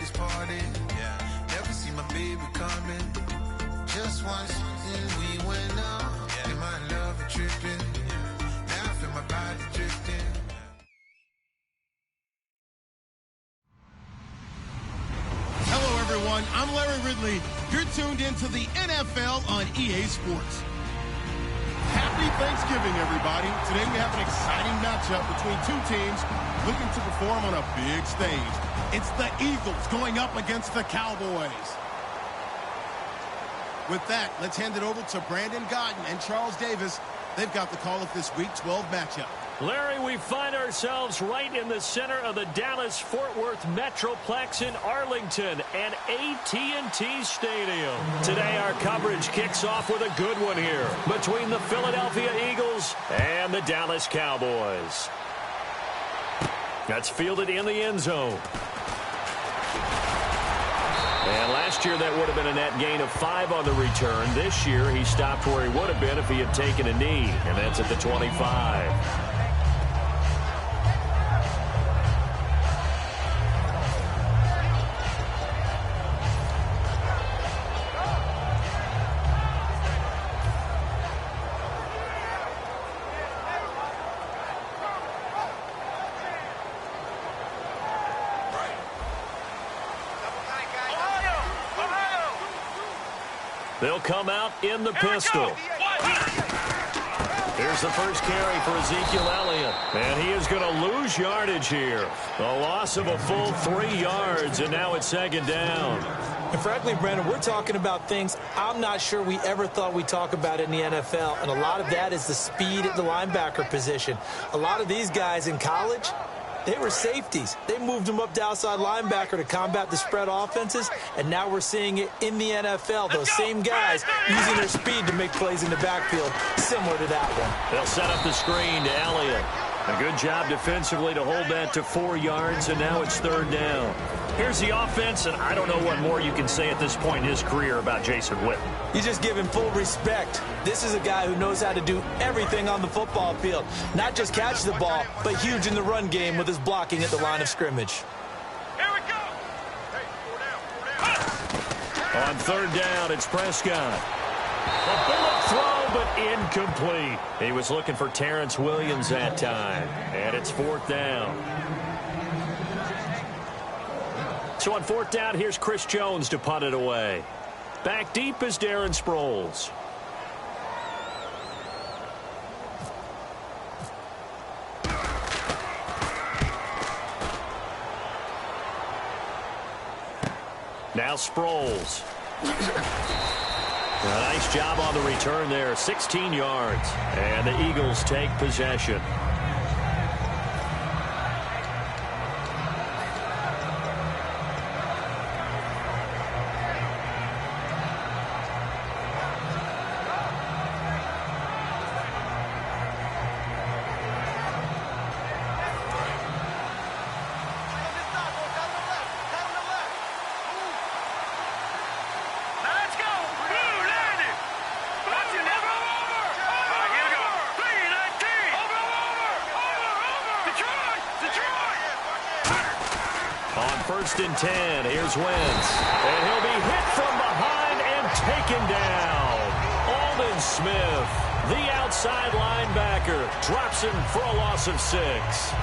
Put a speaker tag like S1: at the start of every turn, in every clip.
S1: this party. Yeah. Never see my baby coming. Just once, and we went out. Yeah. And my love a tripping. Yeah. Now I feel my body drifting.
S2: Hello, everyone. I'm Larry Ridley. You're tuned into the NFL on EA Sports. Happy Thanksgiving, everybody. Today we have an exciting matchup between two teams looking to perform on a big stage. It's the Eagles going up against the Cowboys. With that, let's hand it over to Brandon Gotten and Charles Davis. They've got the call of this Week 12 matchup.
S3: Larry, we find ourselves right in the center of the Dallas-Fort Worth Metroplex in Arlington and AT&T Stadium. Today, our coverage kicks off with a good one here between the Philadelphia Eagles and the Dallas Cowboys. That's fielded in the end zone. And last year, that would have been a net gain of 5 on the return. This year, he stopped where he would have been if he had taken a knee, and that's at the 25. They'll come out in the pistol. Here's the first carry for Ezekiel Elliott. And he is going to lose yardage here. A loss of a full 3 yards, and now it's second down.
S4: And frankly, Brandon, we're talking about things I'm not sure we ever thought we'd talk about in the NFL. And a lot of that is the speed at the linebacker position. A lot of these guys in college, they were safeties. They moved them up to outside linebacker to combat the spread offenses, and now we're seeing it in the NFL. Those same guys using their speed to make plays in the backfield, similar to that one.
S3: They'll set up the screen to Elliott. A good job defensively to hold that to 4 yards, and now it's third down. Here's the offense, and I don't know what more you can say at this point in his career about Jason Witten.
S4: You just give him full respect. This is a guy who knows how to do everything on the football field. Not just catch the ball, but huge in the run game with his blocking at the line of scrimmage.
S5: Here we go. Hey, 4 down.
S3: On third down, it's Prescott. A bullet throw, but incomplete. He was looking for Terrence Williams that time, and it's fourth down. So on fourth down, here's Chris Jones to punt it away. Back deep is Darren Sproles. Now Sproles. A nice job on the return there, 16 yards. And the Eagles take possession. First and 10, here's Wentz. And he'll be hit from behind and taken down. Aldon Smith, the outside linebacker, drops him for a loss of 6.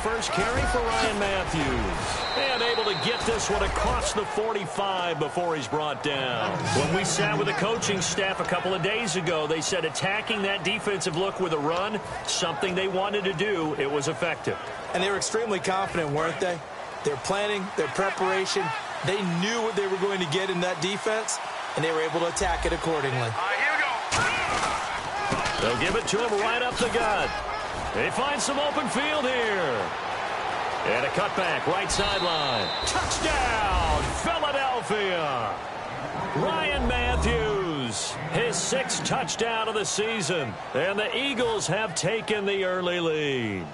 S3: First carry for Ryan Matthews. And able to get this one across the 45 before he's brought down. When we sat with the coaching staff a couple of days ago, they said attacking that defensive look with a run, something they wanted to do, it was effective.
S4: And they were extremely confident, weren't they? Their planning, their preparation, they knew what they were going to get in that defense, and they were able to attack it accordingly.
S5: Here we go.
S3: They'll give it to him right up the gut. They find some open field here. And a cutback, right sideline. Touchdown, Philadelphia. Ryan Matthews, his 6th touchdown of the season. And the Eagles have taken the early lead.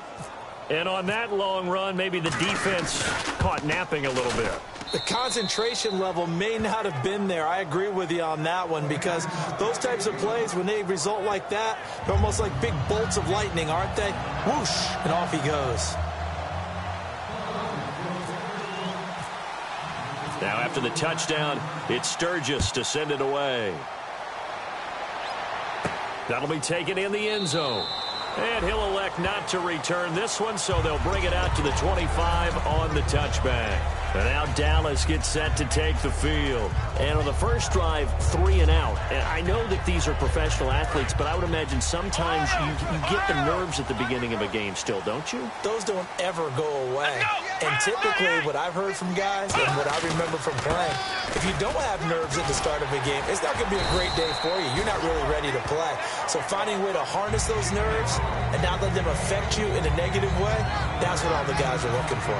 S3: And on that long run, maybe the defense caught napping a little bit.
S4: The concentration level may not have been there. I agree with you on that one, because those types of plays, when they result like that, they're almost like big bolts of lightning, aren't they? Whoosh, and off he goes.
S3: Now after the touchdown, it's Sturgis to send it away. That'll be taken in the end zone. And he'll elect not to return this one, so they'll bring it out to the 25 on the touchback. And now Dallas gets set to take the field. And on the first drive, 3 and out. And I know that these are professional athletes, but I would imagine sometimes you get the nerves at the beginning of a game still, don't you?
S4: Those don't ever go away. And typically what I've heard from guys and what I remember from playing, if you don't have nerves at the start of a game, it's not going to be a great day for you. You're not really ready to play. So finding a way to harness those nerves and not let them affect you in a negative way, that's what all the guys are looking for.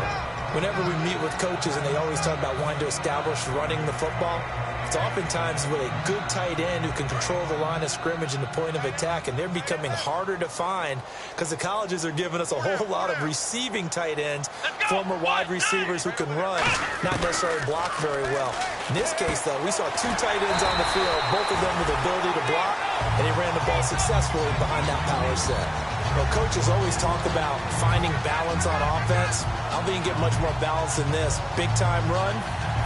S4: Whenever we meet with coaches and they always talk about wanting to establish running the football, it's oftentimes with a good tight end who can control the line of scrimmage and the point of attack, and they're becoming harder to find because the colleges are giving us a whole lot of receiving tight ends, former wide receivers who can run, not necessarily block very well. In this case, though, we saw 2 tight ends on the field, both of them with the ability to block, and he ran the ball successfully behind that power set. Well, coaches always talk about finding balance on offense. I don't think you get much more balance than this. Big-time run,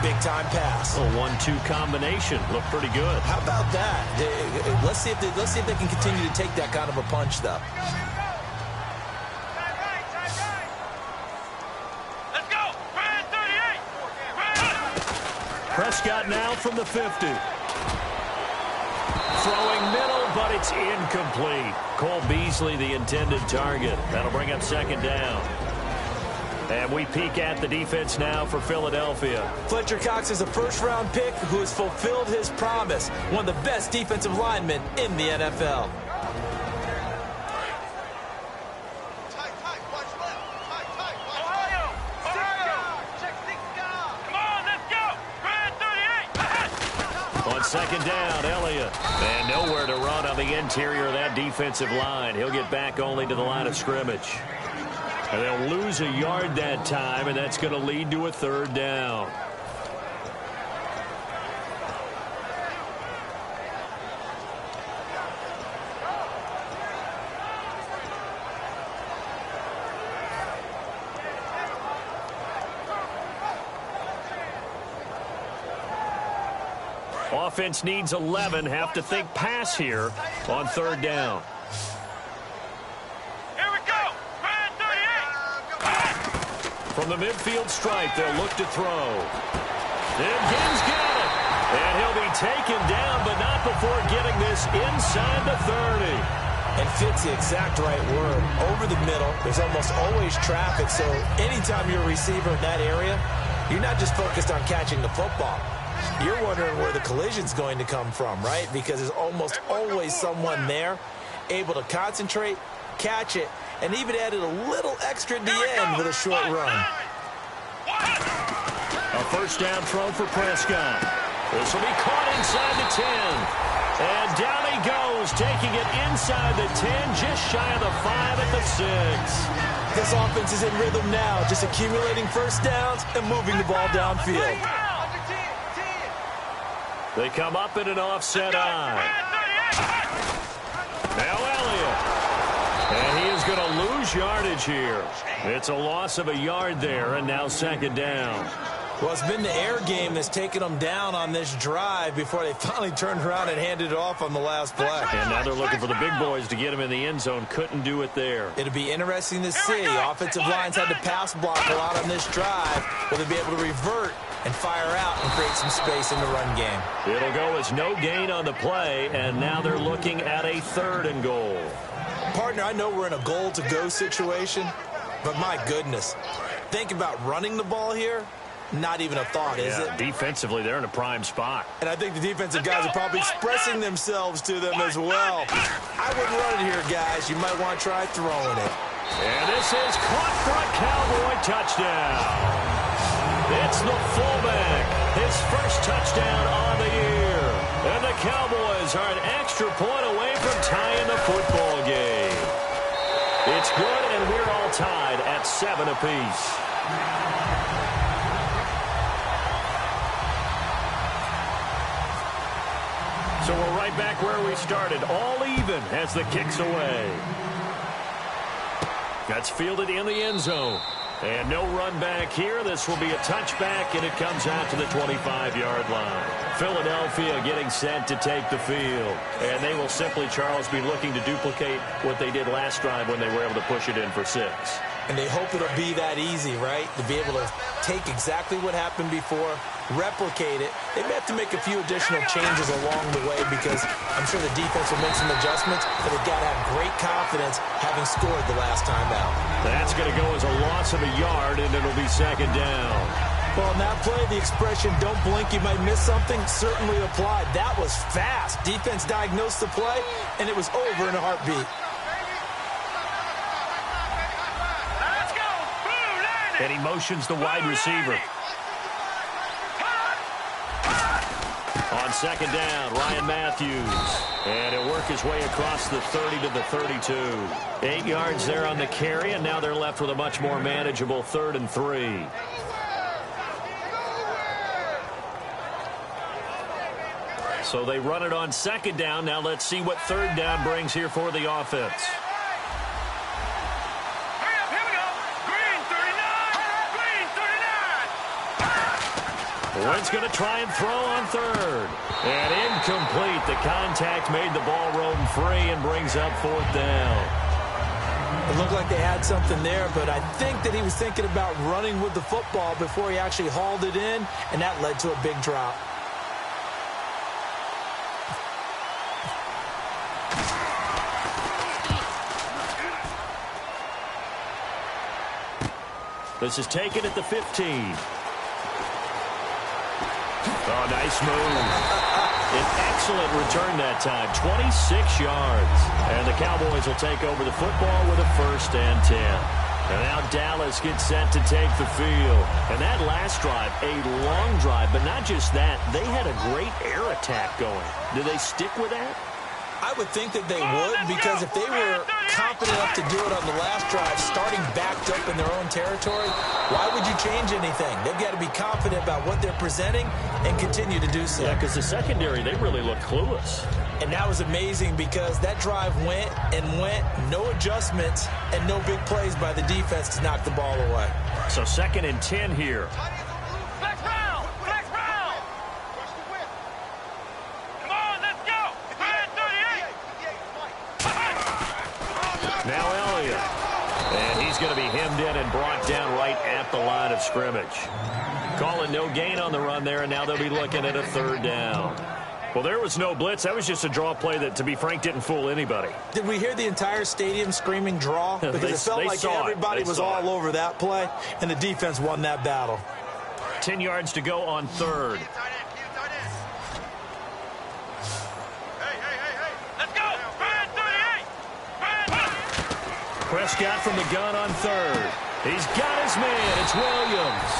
S4: big-time pass.
S3: A 1-2 combination. Looked pretty good.
S4: How about that? Let's see if they can continue to take that kind of a punch, though.
S5: Let's go. Brand 38.
S3: Prescott now from the 50. Throwing middle, but it's incomplete. Cole Beasley, the intended target. That'll bring up second down. And we peek at the defense now for Philadelphia.
S4: Fletcher Cox is a first-round pick who has fulfilled his promise. One of the best defensive linemen in the NFL.
S3: On second down, Elliott. And nowhere to run on the interior of that defensive line. He'll get back only to the line of scrimmage. And they'll lose a yard that time, and that's going to lead to a third down. Offense needs 11. Have to think pass here on third down.
S5: Here we go. Brand 38.
S3: From the midfield stripe, they'll look to throw. And Gibbs got it. And he'll be taken down, but not before getting this inside the 30.
S4: And fits the exact right word. Over the middle, there's almost always traffic, so anytime you're a receiver in that area, you're not just focused on catching the football. You're wondering where the collision's going to come from, right? Because there's almost always someone there able to concentrate, catch it, and even added a little extra at the end with a short run.
S3: A first down throw for Prescott. This will be caught inside the 10. And down he goes, taking it inside the 10, just shy of the 5 at the 6.
S4: This offense is in rhythm now, just accumulating first downs and moving the ball downfield.
S3: They come up in an offset eye. Now Elliott. And he is going to lose yardage here. It's a loss of a yard there, and now second down.
S4: Well, it's been the air game that's taken them down on this drive before they finally turned around and handed it off on the last play.
S3: And now they're looking for the big boys to get him in the end zone. Couldn't do it there.
S4: It'll be interesting to see. Offensive lines had to pass block a lot on this drive. Will they be able to revert and fire out and create some space in the run game?
S3: It'll go as no gain on the play, and now they're looking at a 3rd and goal.
S4: Partner, I know we're in a goal-to-go situation, but my goodness, think about running the ball here. Not even a thought, is it?
S3: Defensively, they're in a prime spot.
S4: And I think the defensive guys are probably expressing themselves to them as well. I wouldn't run it here, guys. You might want to try throwing it.
S3: And this is caught for a Cowboy touchdown. It's the fullback, his first touchdown on the year. And the Cowboys are an extra point away from tying the football game. It's good, and we're all tied at 7 apiece. So we're right back where we started, all even as the kick's away. That's fielded in the end zone. And no run back here. This will be a touchback, and it comes out to the 25-yard line. Philadelphia getting set to take the field. And they will simply, Charles, be looking to duplicate what they did last drive when they were able to push it in for 6.
S4: And they hope it'll be that easy, right? To be able to take exactly what happened before, replicate it. They may have to make a few additional changes along the way because I'm sure the defense will make some adjustments, but they've got to have great confidence having scored the last time out.
S3: That's going to go as a loss of a yard, and it'll be 2nd down.
S4: Well, in that play, the expression, don't blink, you might miss something, certainly applied. That was fast. Defense diagnosed the play, and it was over in a heartbeat.
S3: And he motions the wide receiver. On 2nd down, Ryan Matthews. And he'll work his way across the 30 to the 32. 8 yards there on the carry, and now they're left with a much more manageable 3rd and 3. So they run it on 2nd down. Now let's see what 3rd down brings here for the offense. Wentz going to try and throw on 3rd. And incomplete. The contact made the ball roam free and brings up 4th down.
S4: It looked like they had something there, but I think that he was thinking about running with the football before he actually hauled it in, and that led to a big drop.
S3: This is taken at the 15. Oh, nice move. An excellent return that time. 26 yards. And the Cowboys will take over the football with a 1st and 10. And now Dallas gets set to take the field. And that last drive, a long drive, but not just that. They had a great air attack going. Do they stick with that?
S4: I would think that they would, because if they were confident enough to do it on the last drive, starting backed up in their own territory, why would you change anything? They've got to be confident about what they're presenting and continue to do so.
S3: Yeah, because the secondary, they really looked clueless.
S4: And that was amazing because that drive went and went, no adjustments, and no big plays by the defense to knock the ball away.
S3: So 2nd and 10 here. Now Elliott. And he's going to be hemmed in and brought down right at the line of scrimmage. Calling no gain on the run there, and now they'll be looking at a 3rd down. Well, there was no blitz. That was just a draw play that, to be frank, didn't fool anybody.
S4: Did we hear the entire stadium screaming draw? Because it felt like everybody was all over that play, and the defense won that battle.
S3: 10 yards to go on 3rd. Prescott from the gun on 3rd. He's got his man. It's Williams.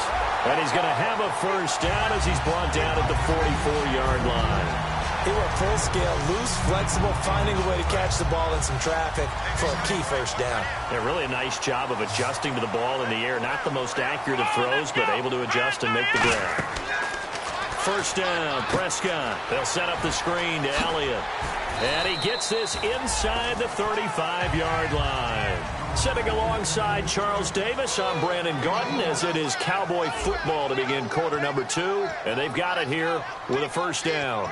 S3: And he's going to have a 1st down as he's brought down at the 44-yard line.
S4: They were full scale, loose, flexible, finding a way to catch the ball in some traffic for a key 1st down.
S3: Yeah, really a nice job of adjusting to the ball in the air. Not the most accurate of throws, but able to adjust and make the grab. 1st down, Prescott. They'll set up the screen to Elliott. And he gets this inside the 35-yard line. Sitting alongside Charles Davis, I'm Brandon Garden, as it is Cowboy football to begin quarter number 2. And they've got it here with a 1st down.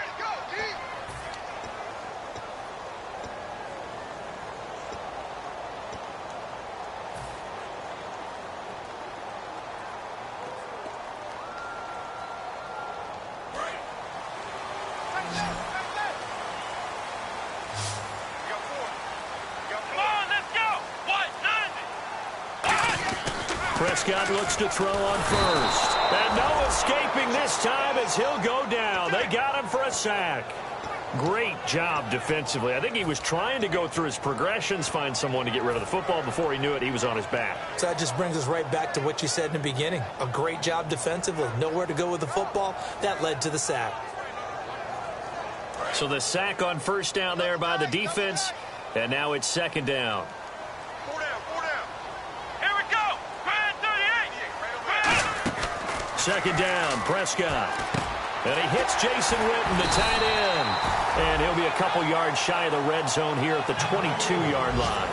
S3: Prescott looks to throw on 1st. And no escaping this time as he'll go down. They got him for a sack. Great job defensively. I think he was trying to go through his progressions, find someone to get rid of the football. Before he knew it, he was on his back.
S4: So that just brings us right back to what you said in the beginning. A great job defensively. Nowhere to go with the football. That led to the sack.
S3: So the sack on 1st down there by the defense. And now it's 2nd down. second down, Prescott. And he hits Jason Witten, the tight end. And he'll be a couple yards shy of the red zone here at the 22-yard line.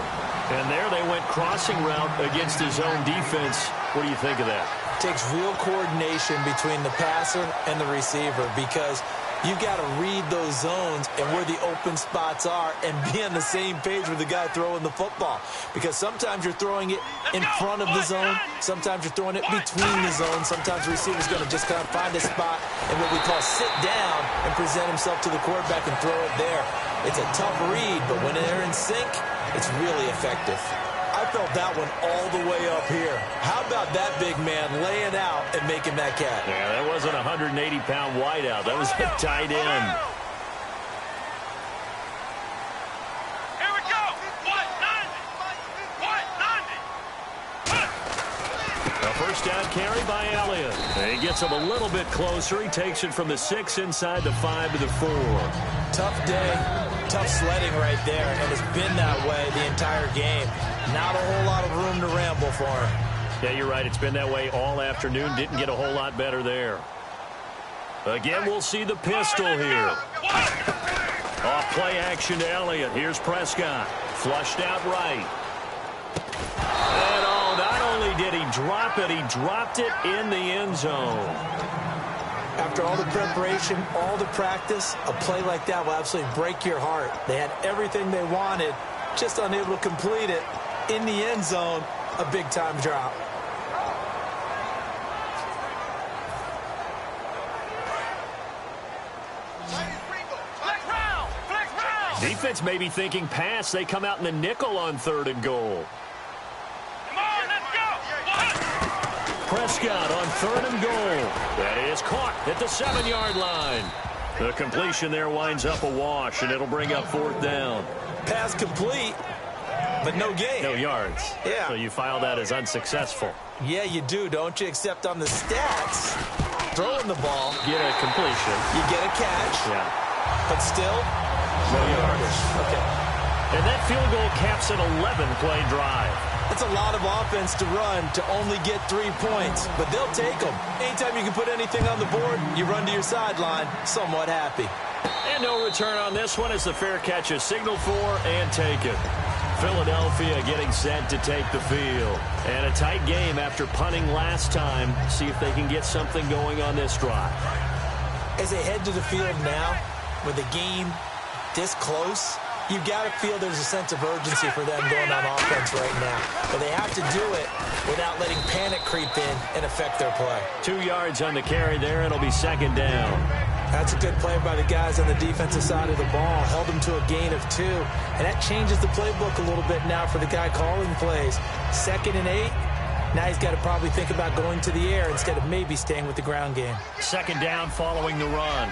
S3: And there they went crossing route against his own defense. What do you think of that?
S4: Takes real coordination between the passer and the receiver because you've got to read those zones and where the open spots are and be on the same page with the guy throwing the football. Because sometimes you're throwing it in front of the zone. Sometimes you're throwing it between the zones. Sometimes the receiver's going to just kind of find a spot and what we call sit down and present himself to the quarterback and throw it there. It's a tough read, but when they're in sync, it's really effective. I felt that one all the way up here. How about that big man laying out and making that catch?
S3: Yeah, that wasn't a 180-pound wideout. That was a tight end.
S5: Here we go. 190.
S3: A first down carry by Elliott. He gets him a little bit closer. He takes it from the 6 inside the 5 to the 4.
S4: Tough day, tough sledding right there, and it's been that way the entire game. Not a whole lot of room to ramble for him.
S3: Yeah, you're right. It's been that way all afternoon. Didn't get a whole lot better there. Again, we'll see the pistol here. Off play action to Elliott. Here's Prescott. Flushed out right. And oh, not only did he drop it, he dropped it in the end zone.
S4: After all the preparation, all the practice, a play like that will absolutely break your heart. They had everything they wanted, just unable to complete it. In the end zone, a big-time drop.
S3: Defense may be thinking pass. They come out in the nickel on 3rd and goal.
S5: Come on, let's go.
S3: Prescott on 3rd and goal. That is caught at the 7-yard line. The completion there winds up a wash, and it'll bring up 4th down.
S4: Pass complete, but no gain.
S3: No yards.
S4: Yeah.
S3: So you file that as unsuccessful.
S4: Yeah, you do, don't you? Except on the stats, throwing the ball,
S3: Get a completion.
S4: you get a catch,
S3: Yeah.
S4: but still, no yardage. Okay.
S3: And that field goal caps an 11-play drive.
S4: That's a lot of offense to run to only get 3 points, but they'll take them. Anytime you can put anything on the board, you run to your sideline somewhat happy.
S3: And no return on this one as the fair catch is signaled for and taken. Philadelphia getting set to take the field. And a tight game after punting last time. See if they can get something going on this drive.
S4: As they head to the field now, with the game this close, you've got to feel there's a sense of urgency for them going on offense right now. But they have to do it without letting panic creep in and affect their play.
S3: 2 yards on the carry there. It'll be 2nd down.
S4: That's a good play by the guys on the defensive side of the ball. Held them to a gain of 2. And that changes the playbook a little bit now for the guy calling plays. 2nd and 8. Now he's got to probably think about going to the air instead of maybe staying with the ground game.
S3: 2nd down following the run.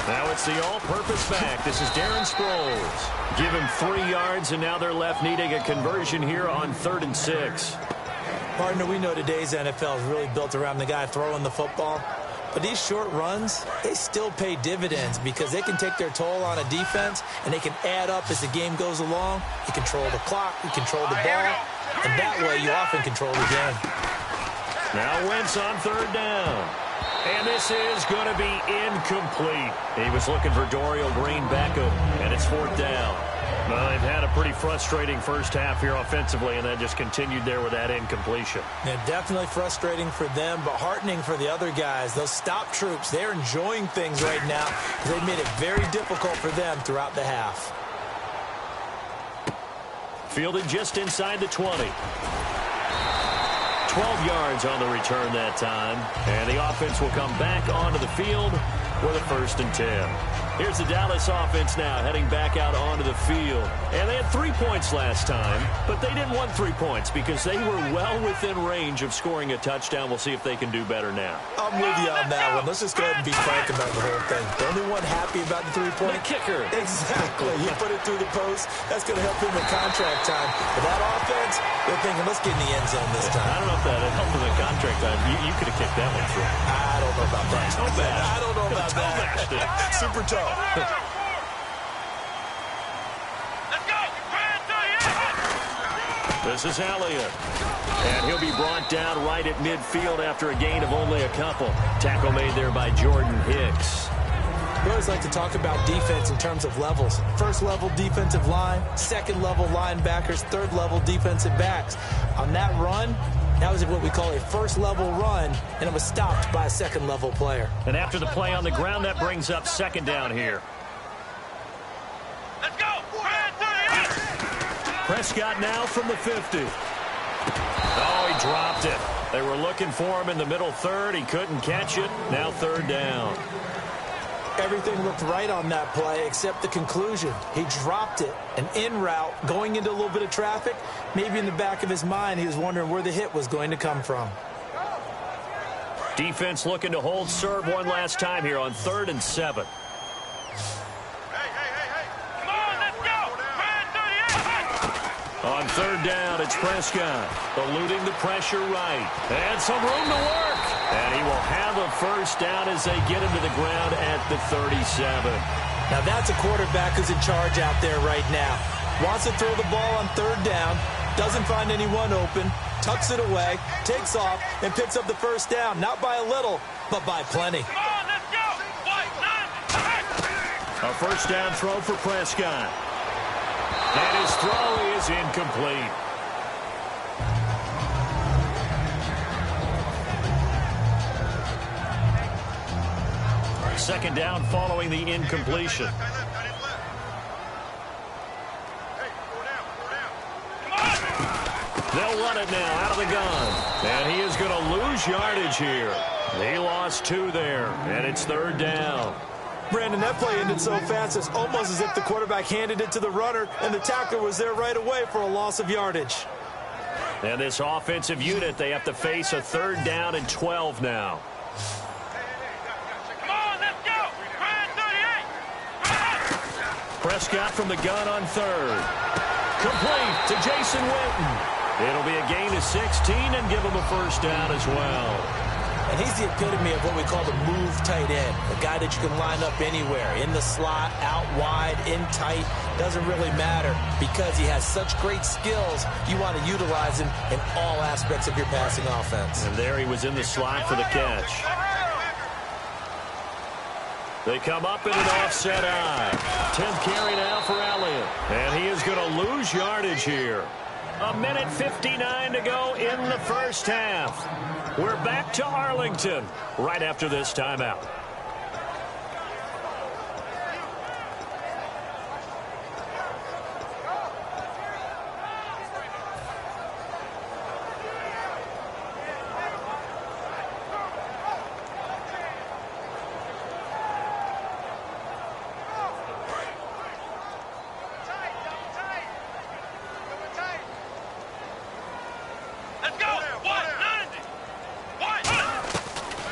S3: Now it's the all-purpose back. This is Darren Sproles. Give him 3 yards, and now they're left needing a conversion here on 3rd and 6.
S4: Partner, we know today's NFL is really built around the guy throwing the football. But these short runs, they still pay dividends because they can take their toll on a defense, and they can add up as the game goes along. You control the clock, you control the ball, and that way you often control the game.
S3: Now Wentz on 3rd down. And this is going to be incomplete. He was looking for Dorial Green Beckham, and it's 4th down. Well, they've had a pretty frustrating first half here offensively, and that just continued there with that incompletion.
S4: Yeah, definitely frustrating for them, but heartening for the other guys. Those stop troops, they're enjoying things right now. They've made it very difficult for them throughout the half.
S3: Fielded just inside the 20. 12 yards on the return that time. And the offense will come back onto the field with a 1st and 10. Here's the Dallas offense now heading back out onto the field. And they had 3 points last time, but they didn't want 3 points because they were well within range of scoring a touchdown. We'll see if they can do better now.
S4: I'm with you on that one. Let's just go ahead and be frank about the whole thing. The only one happy about the 3-point?
S3: The kicker.
S4: Exactly. He put it through the post. That's going to help him in contract time. But that offense, they're thinking, let's get in the end zone this time.
S3: I don't know if that helped him in contract time. You could have kicked that one through.
S4: I don't know about that. I don't know about that. Super tough.
S5: Let's go. 38.
S3: This is Elliott. And he'll be brought down right at midfield after a gain of only a couple. Tackle made there by Jordan Hicks.
S4: We always like to talk about defense in terms of levels. First level defensive line, second level linebackers, third level defensive backs. On that run, that was what we call a first level run, and it was stopped by a second level player.
S3: And after the play on the ground, that brings up second down here.
S5: Let's go!
S3: Prescott now from the 50. Oh, he dropped it. They were looking for him in the middle third. He couldn't catch it. Now third down.
S4: Everything looked right on that play except the conclusion. He dropped it, an in route, going into a little bit of traffic. Maybe in the back of his mind, he was wondering where the hit was going to come from.
S3: Defense looking to hold serve one last time here on 3rd and 7.
S5: Come on, let's go!
S3: On third down, it's Prescott. Eluding the pressure right. And some room to work. And he will have a first down as they get him to the ground at the 37.
S4: Now that's a quarterback who's in charge out there right now. Wants to throw the ball on third down, doesn't find anyone open, tucks it away, takes off, and picks up the first down. Not by a little, but by plenty.
S5: Come on, let's go!
S3: A first down throw for Prescott. And his throw is incomplete. Second down following the incompletion. They'll run it now out of the gun. And he is going to lose yardage here. He lost 2 there, and it's third down.
S4: Brandon, that play ended so fast, it's almost as if the quarterback handed it to the runner, and the tackler was there right away for a loss of yardage.
S3: And this offensive unit, they have to face a third down and 12 now. Prescott from the gun on third. Complete to Jason Witten. It'll be a gain of 16 and give him a first down as well.
S4: And he's the epitome of what we call the move tight end. A guy that you can line up anywhere. In the slot, out wide, in tight. Doesn't really matter because he has such great skills. You want to utilize him in all aspects of your passing offense.
S3: And there he was in the slot for the catch. They come up in an offset eye. 10th carry now for Elliott. And he is going to lose yardage here. 1:59 to go in the first half. We're back to Arlington right after this timeout.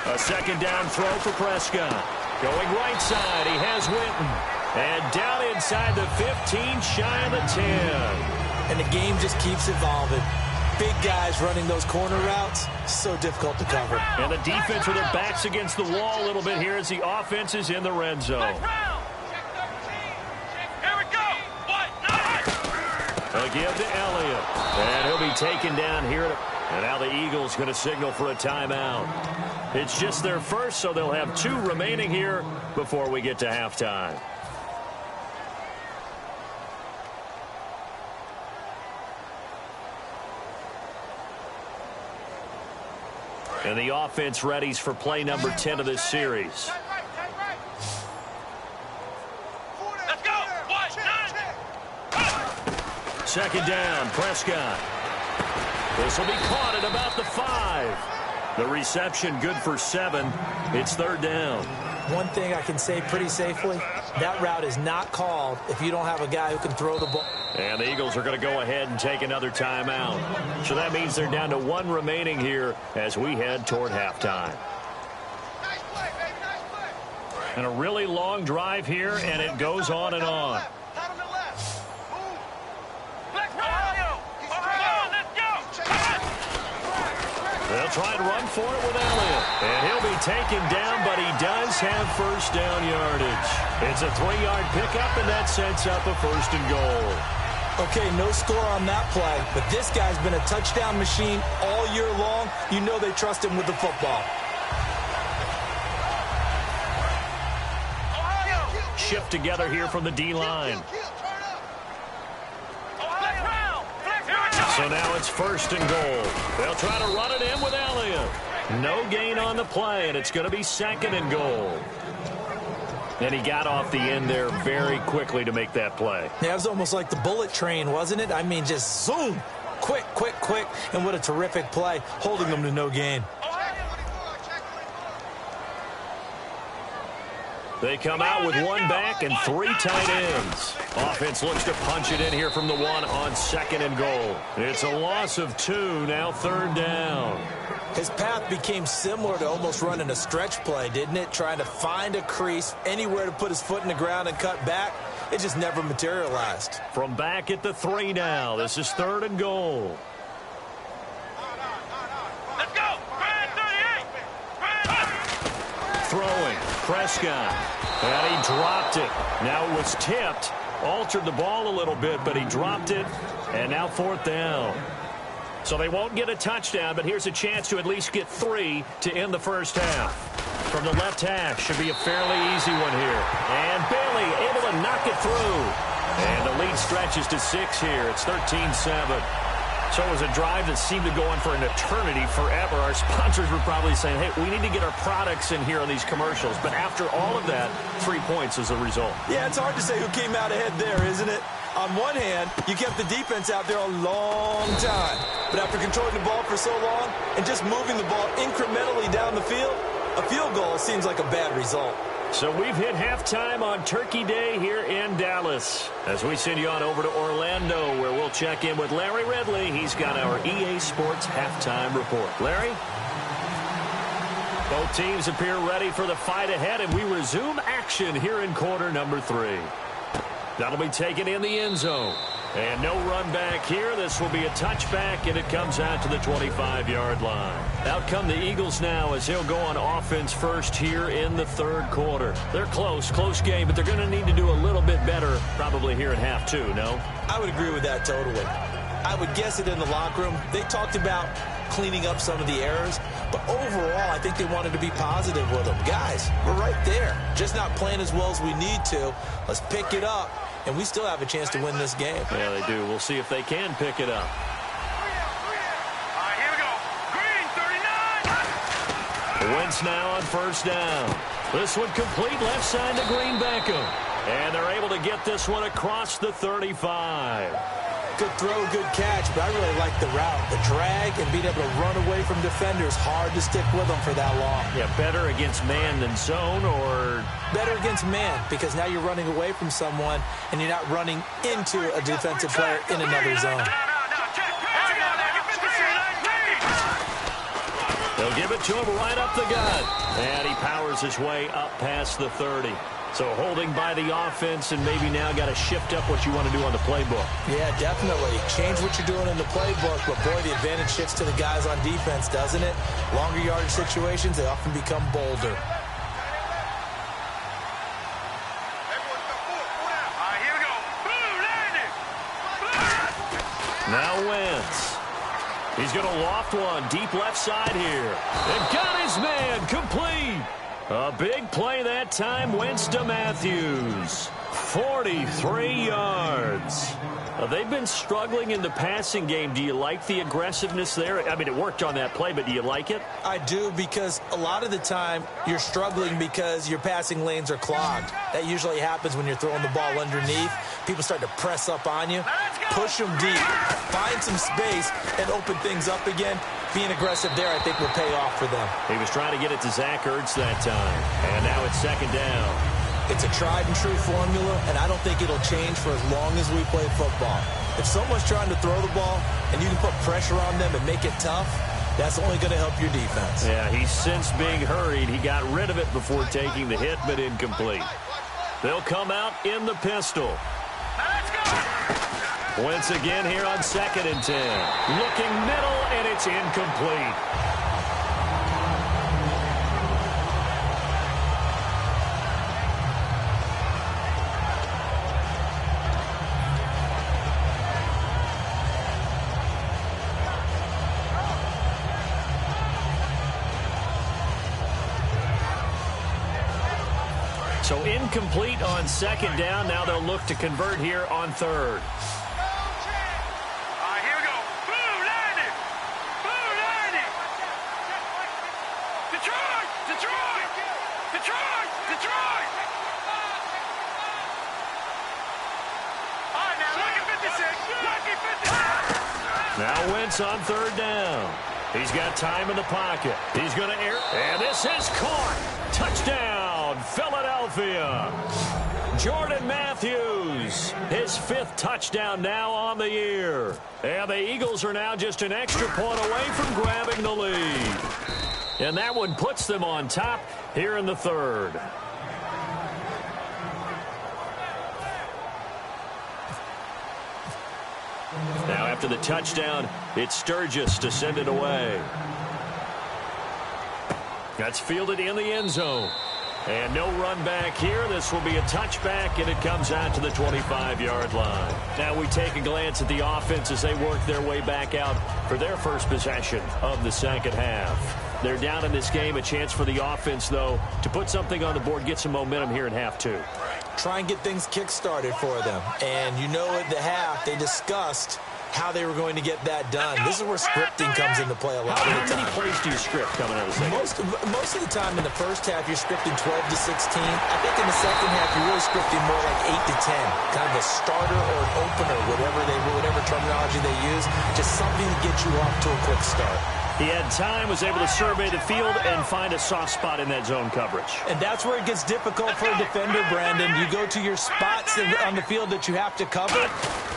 S3: A second down throw for Prescott. Going right side, he has Witten. And down inside the 15, shy of the 10.
S4: And the game just keeps evolving. Big guys running those corner routes, so difficult to cover.
S3: And the defense with their backs against the wall a little bit here as the offense is in the red zone.
S5: Here we go!
S3: A give to Elliott. And he'll be taken down here. And now the Eagles going to signal for a timeout. It's just their first, so they'll have 2 remaining here before we get to halftime. And the offense readies for play number 10 of this series.
S5: Let's go!
S3: Second down, Prescott. This will be caught at about the 5. The reception good for 7. It's third down.
S4: One thing I can say pretty safely, that route is not called if you don't have a guy who can throw the ball.
S3: And the Eagles are going to go ahead and take another timeout. So that means they're down to 1 remaining here as we head toward halftime.
S5: Nice play, baby, nice play.
S3: And a really long drive here, and it goes on and on.
S5: Out on the left. Move. Let's go! Let's go!
S3: They'll try and run for it with Elliott. And he'll be taken down, but he does have first down yardage. It's a 3-yard pickup, and that sets up a 1st and goal.
S4: Okay, no score on that play, but this guy's been a touchdown machine all year long. You know they trust him with the football.
S3: Shift together here from the D-line. So now it's 1st and goal. They'll try to run it in with Elliott. No gain on the play, and it's going to be 2nd and goal. And he got off the end there very quickly to make that play.
S4: Yeah, it was almost like the bullet train, wasn't it? I mean, just zoom. Quick, quick, quick. And what a terrific play, holding them to no gain.
S3: They come out with 1 back and 3 tight ends. Offense looks to punch it in here from the 1 on 2nd and goal. It's a loss of 2, now 3rd down.
S4: His path became similar to almost running a stretch play, didn't it? Trying to find a crease, anywhere to put his foot in the ground and cut back. It just never materialized.
S3: From back at the 3 now. This is 3rd and goal.
S5: Let's go. Brand 38.
S3: Throwing. Prescott. And he dropped it. Now it was tipped. Altered the ball a little bit, but he dropped it. And now 4th down. So they won't get a touchdown, but here's a chance to at least get 3 to end the first half. From the left half, should be a fairly easy one here. And Bailey able to knock it through. And the lead stretches to 6 here. It's 13-7. So it was a drive that seemed to go on for an eternity, forever. Our sponsors were probably saying, hey, we need to get our products in here on these commercials. But after all of that, 3 points as a result.
S4: Yeah, it's hard to say who came out ahead there, isn't it? On one hand, you kept the defense out there a long time. But after controlling the ball for so long and just moving the ball incrementally down the field, a field goal seems like a bad result.
S3: So we've hit halftime on Turkey Day here in Dallas. As we send you on over to Orlando, where we'll check in with Larry Ridley. He's got our EA Sports halftime report. Larry? Both teams appear ready for the fight ahead, and we resume action here in quarter number 3. That'll be taken in the end zone. And no run back here. This will be a touchback, and it comes out to the 25-yard line. Out come the Eagles now as he'll go on offense first here in the 3rd quarter. They're close game, but they're going to need to do a little bit better probably here at half 2, no?
S4: I would agree with that totally. I would guess it in the locker room. They talked about cleaning up some of the errors, but overall, I think they wanted to be positive with them. Guys, we're right there. Just not playing as well as we need to. Let's pick it up. And we still have a chance to win this game.
S3: Yeah, they do. We'll see if they can pick it up.
S5: All right, here we go. Green 39.
S3: Wentz now on 1st down. This one complete left side to Green Beckham. And they're able to get this one across the 35.
S4: Good throw, good catch, but I really like the route. The drag and being able to run away from defenders, hard to stick with them for that long.
S3: Yeah, better against man than zone, or
S4: better against man, because now you're running away from someone and you're not running into a defensive player in another zone.
S3: They'll give it to him right up the gut. And he powers his way up past the 30. So holding by the offense, and maybe now got to shift up what you want to do on the playbook.
S4: Yeah, definitely. Change what you're doing in the playbook, but boy, the advantage shifts to the guys on defense, doesn't it? Longer yardage situations, they often become bolder.
S3: Now Wentz. He's going to loft one deep left side here. And got his man complete. A big play that time. Wentz to Matthews. 43 yards. They've been struggling in the passing game. Do you like the aggressiveness there? I mean, it worked on that play, but do you like it?
S4: I do, because a lot of the time you're struggling because your passing lanes are clogged. That usually happens when you're throwing the ball underneath. People start to press up on you. Push them deep. Find some space and open things up again. Being aggressive there, I think, will pay off for them.
S3: He was trying to get it to Zach Ertz that time. And now it's 2nd down.
S4: It's a tried-and-true formula, and I don't think it'll change for as long as we play football. If someone's trying to throw the ball and you can put pressure on them and make it tough, that's only going to help your defense.
S3: Yeah, he's since being hurried. He got rid of it before taking the hit, but incomplete. They'll come out in the pistol. Wentz again here on 2nd and 10. Looking middle, and it's incomplete. So incomplete on second down. Now they'll look to convert here on third.
S5: All right, here we go. Boom, Landy! Boom, Landy! Detroit! Detroit! Detroit! Detroit! All right, now, lucky 56. Lucky 56.
S3: Now Wentz on third down. He's got time in the pocket. He's going to air. And this is caught. Touchdown, Philadelphia. Jordan Matthews, his 5th touchdown now on the year. And the Eagles are now just an extra point away from grabbing the lead. And that one puts them on top here in the third. Now after the touchdown, it's Sturgis to send it away. That's fielded in the end zone. And no run back here. This will be a touchback, and it comes out to the 25-yard line. Now we take a glance at the offense as they work their way back out for their first possession of the second half. They're down in this game. A chance for the offense, though, to put something on the board, get some momentum here in half two.
S4: Try and get things kick-started for them. And you know at the half, they discussed how they were going to get that done. This is where scripting comes into play a lot of the time.
S3: How many plays do you script coming out of the second?
S4: Most of the time in the first half, you're scripting 12 to 16. I think in the second half, you're really scripting more like 8 to 10. Kind of a starter or an opener, whatever terminology they use. Just something to get you off to a quick start.
S3: He had time, was able to survey the field and find a soft spot in that zone coverage.
S4: And that's where it gets difficult for a defender, Brandon. You go to your spots on the field that you have to cover,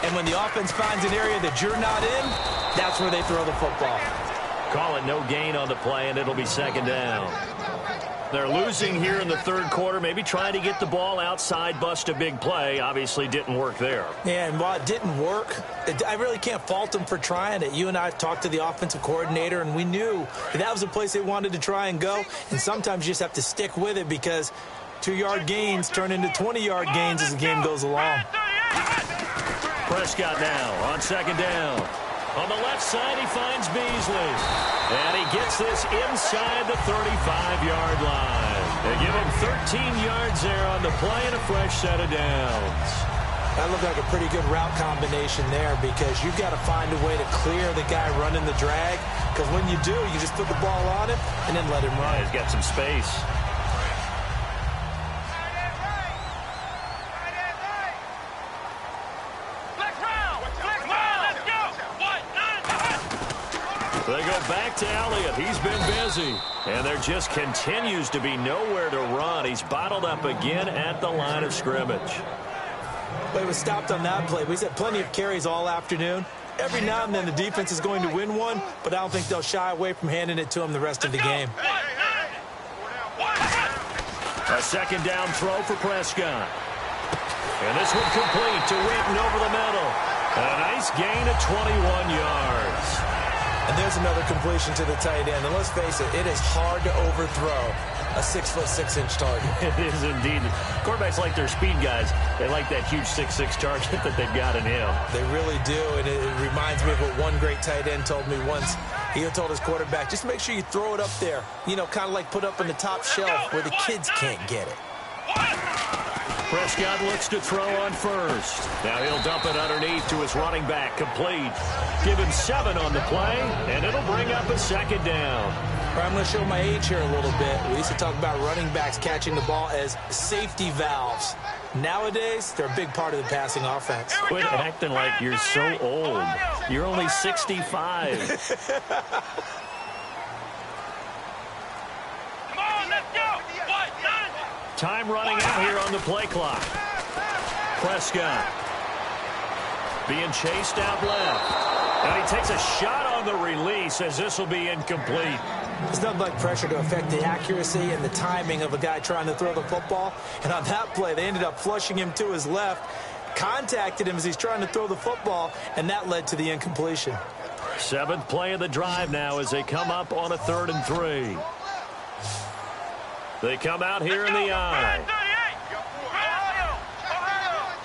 S4: and when the offense finds an area that you're not in, that's where they throw the football.
S3: Call it no gain on the play, and it'll be second down. They're losing here in the third quarter, maybe trying to get the ball outside, bust a big play. Obviously didn't work there.
S4: Yeah, and while it didn't work, I really can't fault them for trying it. You and I talked to the offensive coordinator, and we knew that was a place they wanted to try and go. And sometimes you just have to stick with it because 2-yard gains turn into 20-yard gains as the game goes along.
S3: Prescott now on second down. On the left side, he finds Beasley. And he gets this inside the 35-yard line. They give him 13 yards there on the play and a fresh set of downs.
S4: That looked like a pretty good route combination there because you've got to find a way to clear the guy running the drag. Because when you do, you just put the ball on him and then let him run.
S3: He's got some space. They go back to Elliott. He's been busy. And there just continues to be nowhere to run. He's bottled up again at the line of scrimmage.
S4: Well, he was stopped on that play. He's had plenty of carries all afternoon. Every now and then the defense is going to win one, but I don't think they'll shy away from handing it to him the rest of the game.
S3: A second down throw for Prescott. And this one complete to Witten over the middle. A nice gain of 21 yards.
S4: And there's another completion to the tight end. And let's face it, it is hard to overthrow a 6'6" target.
S3: It is indeed. Quarterbacks like their speed guys. They like that huge 6'6" target that they've got in him.
S4: They really do. And it reminds me of what one great tight end told me once. He told his quarterback, just make sure you throw it up there. You know, kind of like put up in the top shelf where the kids can't get it.
S3: Prescott looks to throw on first. Now he'll dump it underneath to his running back. Complete. Give him 7 on the play, and it'll bring up a second down.
S4: I'm going to show my age here a little bit. We used to talk about running backs catching the ball as safety valves. Nowadays, they're a big part of the passing offense.
S3: Quit acting like you're so old. You're only 65. Time running out here on the play clock. Prescott being chased out left. And he takes a shot on the release as this will be incomplete.
S4: It's nothing like pressure to affect the accuracy and the timing of a guy trying to throw the football. And on that play, they ended up flushing him to his left, contacted him as he's trying to throw the football, and that led to the incompletion.
S3: 7th play of the drive now as they come up on a 3rd and 3. They come out here in the eye.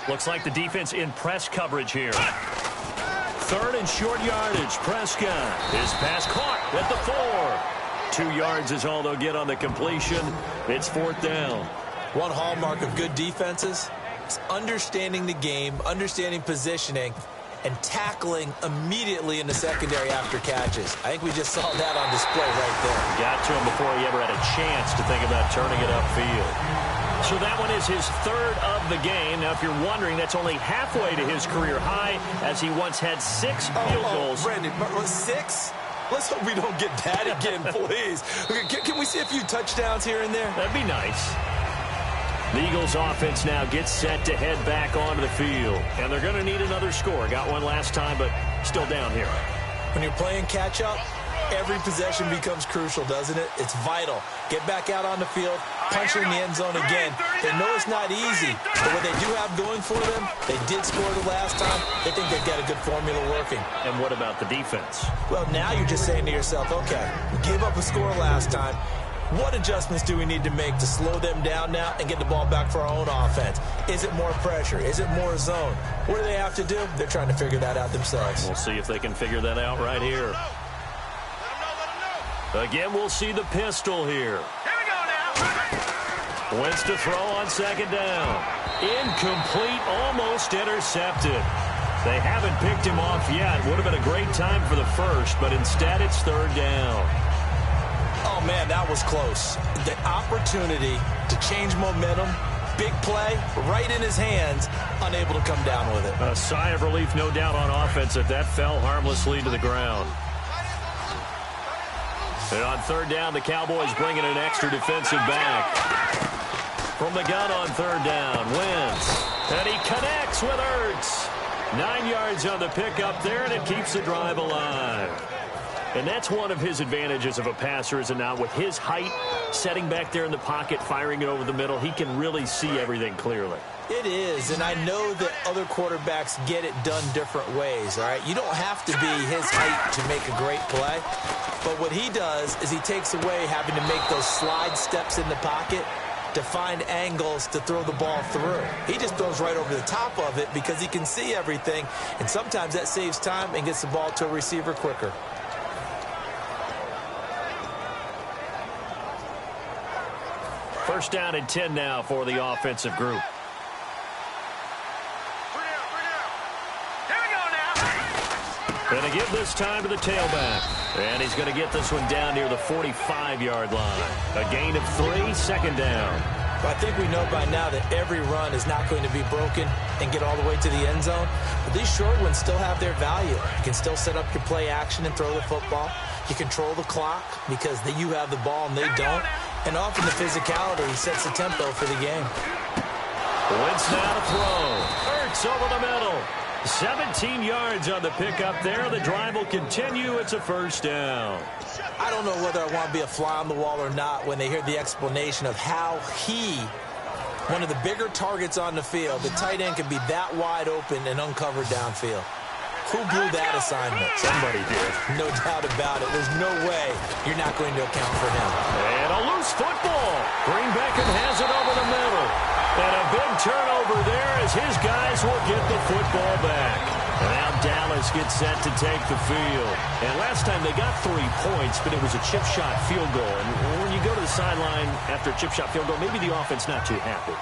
S3: Looks like the defense in press coverage here. 3rd and short yardage. Prescott. His pass caught at the 4. 2 yards is all they'll get on the completion. It's 4th down.
S4: One hallmark of good defenses is understanding the game, understanding positioning, and tackling immediately in the secondary after catches. I think we just saw that on display right there.
S3: Got to him before he ever had a chance to think about turning it upfield. So that one is his third of the game. Now, if you're wondering, that's only halfway to his career high, as he once had 6 field goals.
S4: Brandon, 6? Let's hope we don't get that again, please. Can we see a few touchdowns here and there?
S3: That'd be nice. The Eagles offense now gets set to head back onto the field. And they're going to need another score. Got one last time, but still down here.
S4: When you're playing catch-up, every possession becomes crucial, doesn't it? It's vital. Get back out on the field, punch in the end zone again. They know it's not easy, but what they do have going for them, they did score the last time. They think they've got a good formula working.
S3: And what about the defense?
S4: Well, now you're just saying to yourself, okay, we gave up a score last time. What adjustments do we need to make to slow them down now and get the ball back for our own offense? Is it more pressure? Is it more zone? What do they have to do? They're trying to figure that out themselves.
S3: We'll see if they can figure that out right here. Again, we'll see the pistol here.
S5: Here we go now.
S3: Wentz to throw on second down. Incomplete, almost intercepted. They haven't picked him off yet. Would have been a great time for the first, but instead it's third down.
S4: Oh, man, that was close. The opportunity to change momentum, big play, right in his hands, unable to come down with it.
S3: A sigh of relief, no doubt, on offense that fell harmlessly to the ground. And on third down, the Cowboys bring in an extra defensive back. From the gun on third down, Wentz. And he connects with Ertz. 9 yards on the pickup there, and it keeps the drive alive. And that's one of his advantages of a passer, is it not? With his height, setting back there in the pocket, firing it over the middle, he can really see everything clearly.
S4: It is, and I know that other quarterbacks get it done different ways, all right? You don't have to be his height to make a great play, but what he does is he takes away having to make those slide steps in the pocket to find angles to throw the ball through. He just throws right over the top of it because he can see everything, and sometimes that saves time and gets the ball to a receiver quicker.
S3: First down and 10 now for the offensive group. Going to give this time to the tailback. And he's going to get this one down near the 45-yard line. A gain of 3, second down.
S4: I think we know by now that every run is not going to be broken and get all the way to the end zone. But these short ones still have their value. You can still set up your play action and throw the football. You control the clock because you have the ball and they don't. And often the physicality sets the tempo for the game.
S3: Wentz now to throw. Ertz over the middle. 17 yards on the pickup there. The drive will continue. It's a first down.
S4: I don't know whether I want to be a fly on the wall or not when they hear the explanation of how one of the bigger targets on the field, the tight end, can be that wide open and uncovered downfield. Who blew that assignment?
S3: Somebody did.
S4: No doubt about it. There's no way you're not going to account for him.
S3: And a loose football. Green Beckham has it over the middle. And a big turnover there as his guys will get the football back. And now Dallas gets set to take the field. And last time they got 3 points, but it was a chip shot field goal. And when you go to the sideline after a chip shot field goal, maybe the offense not too happy.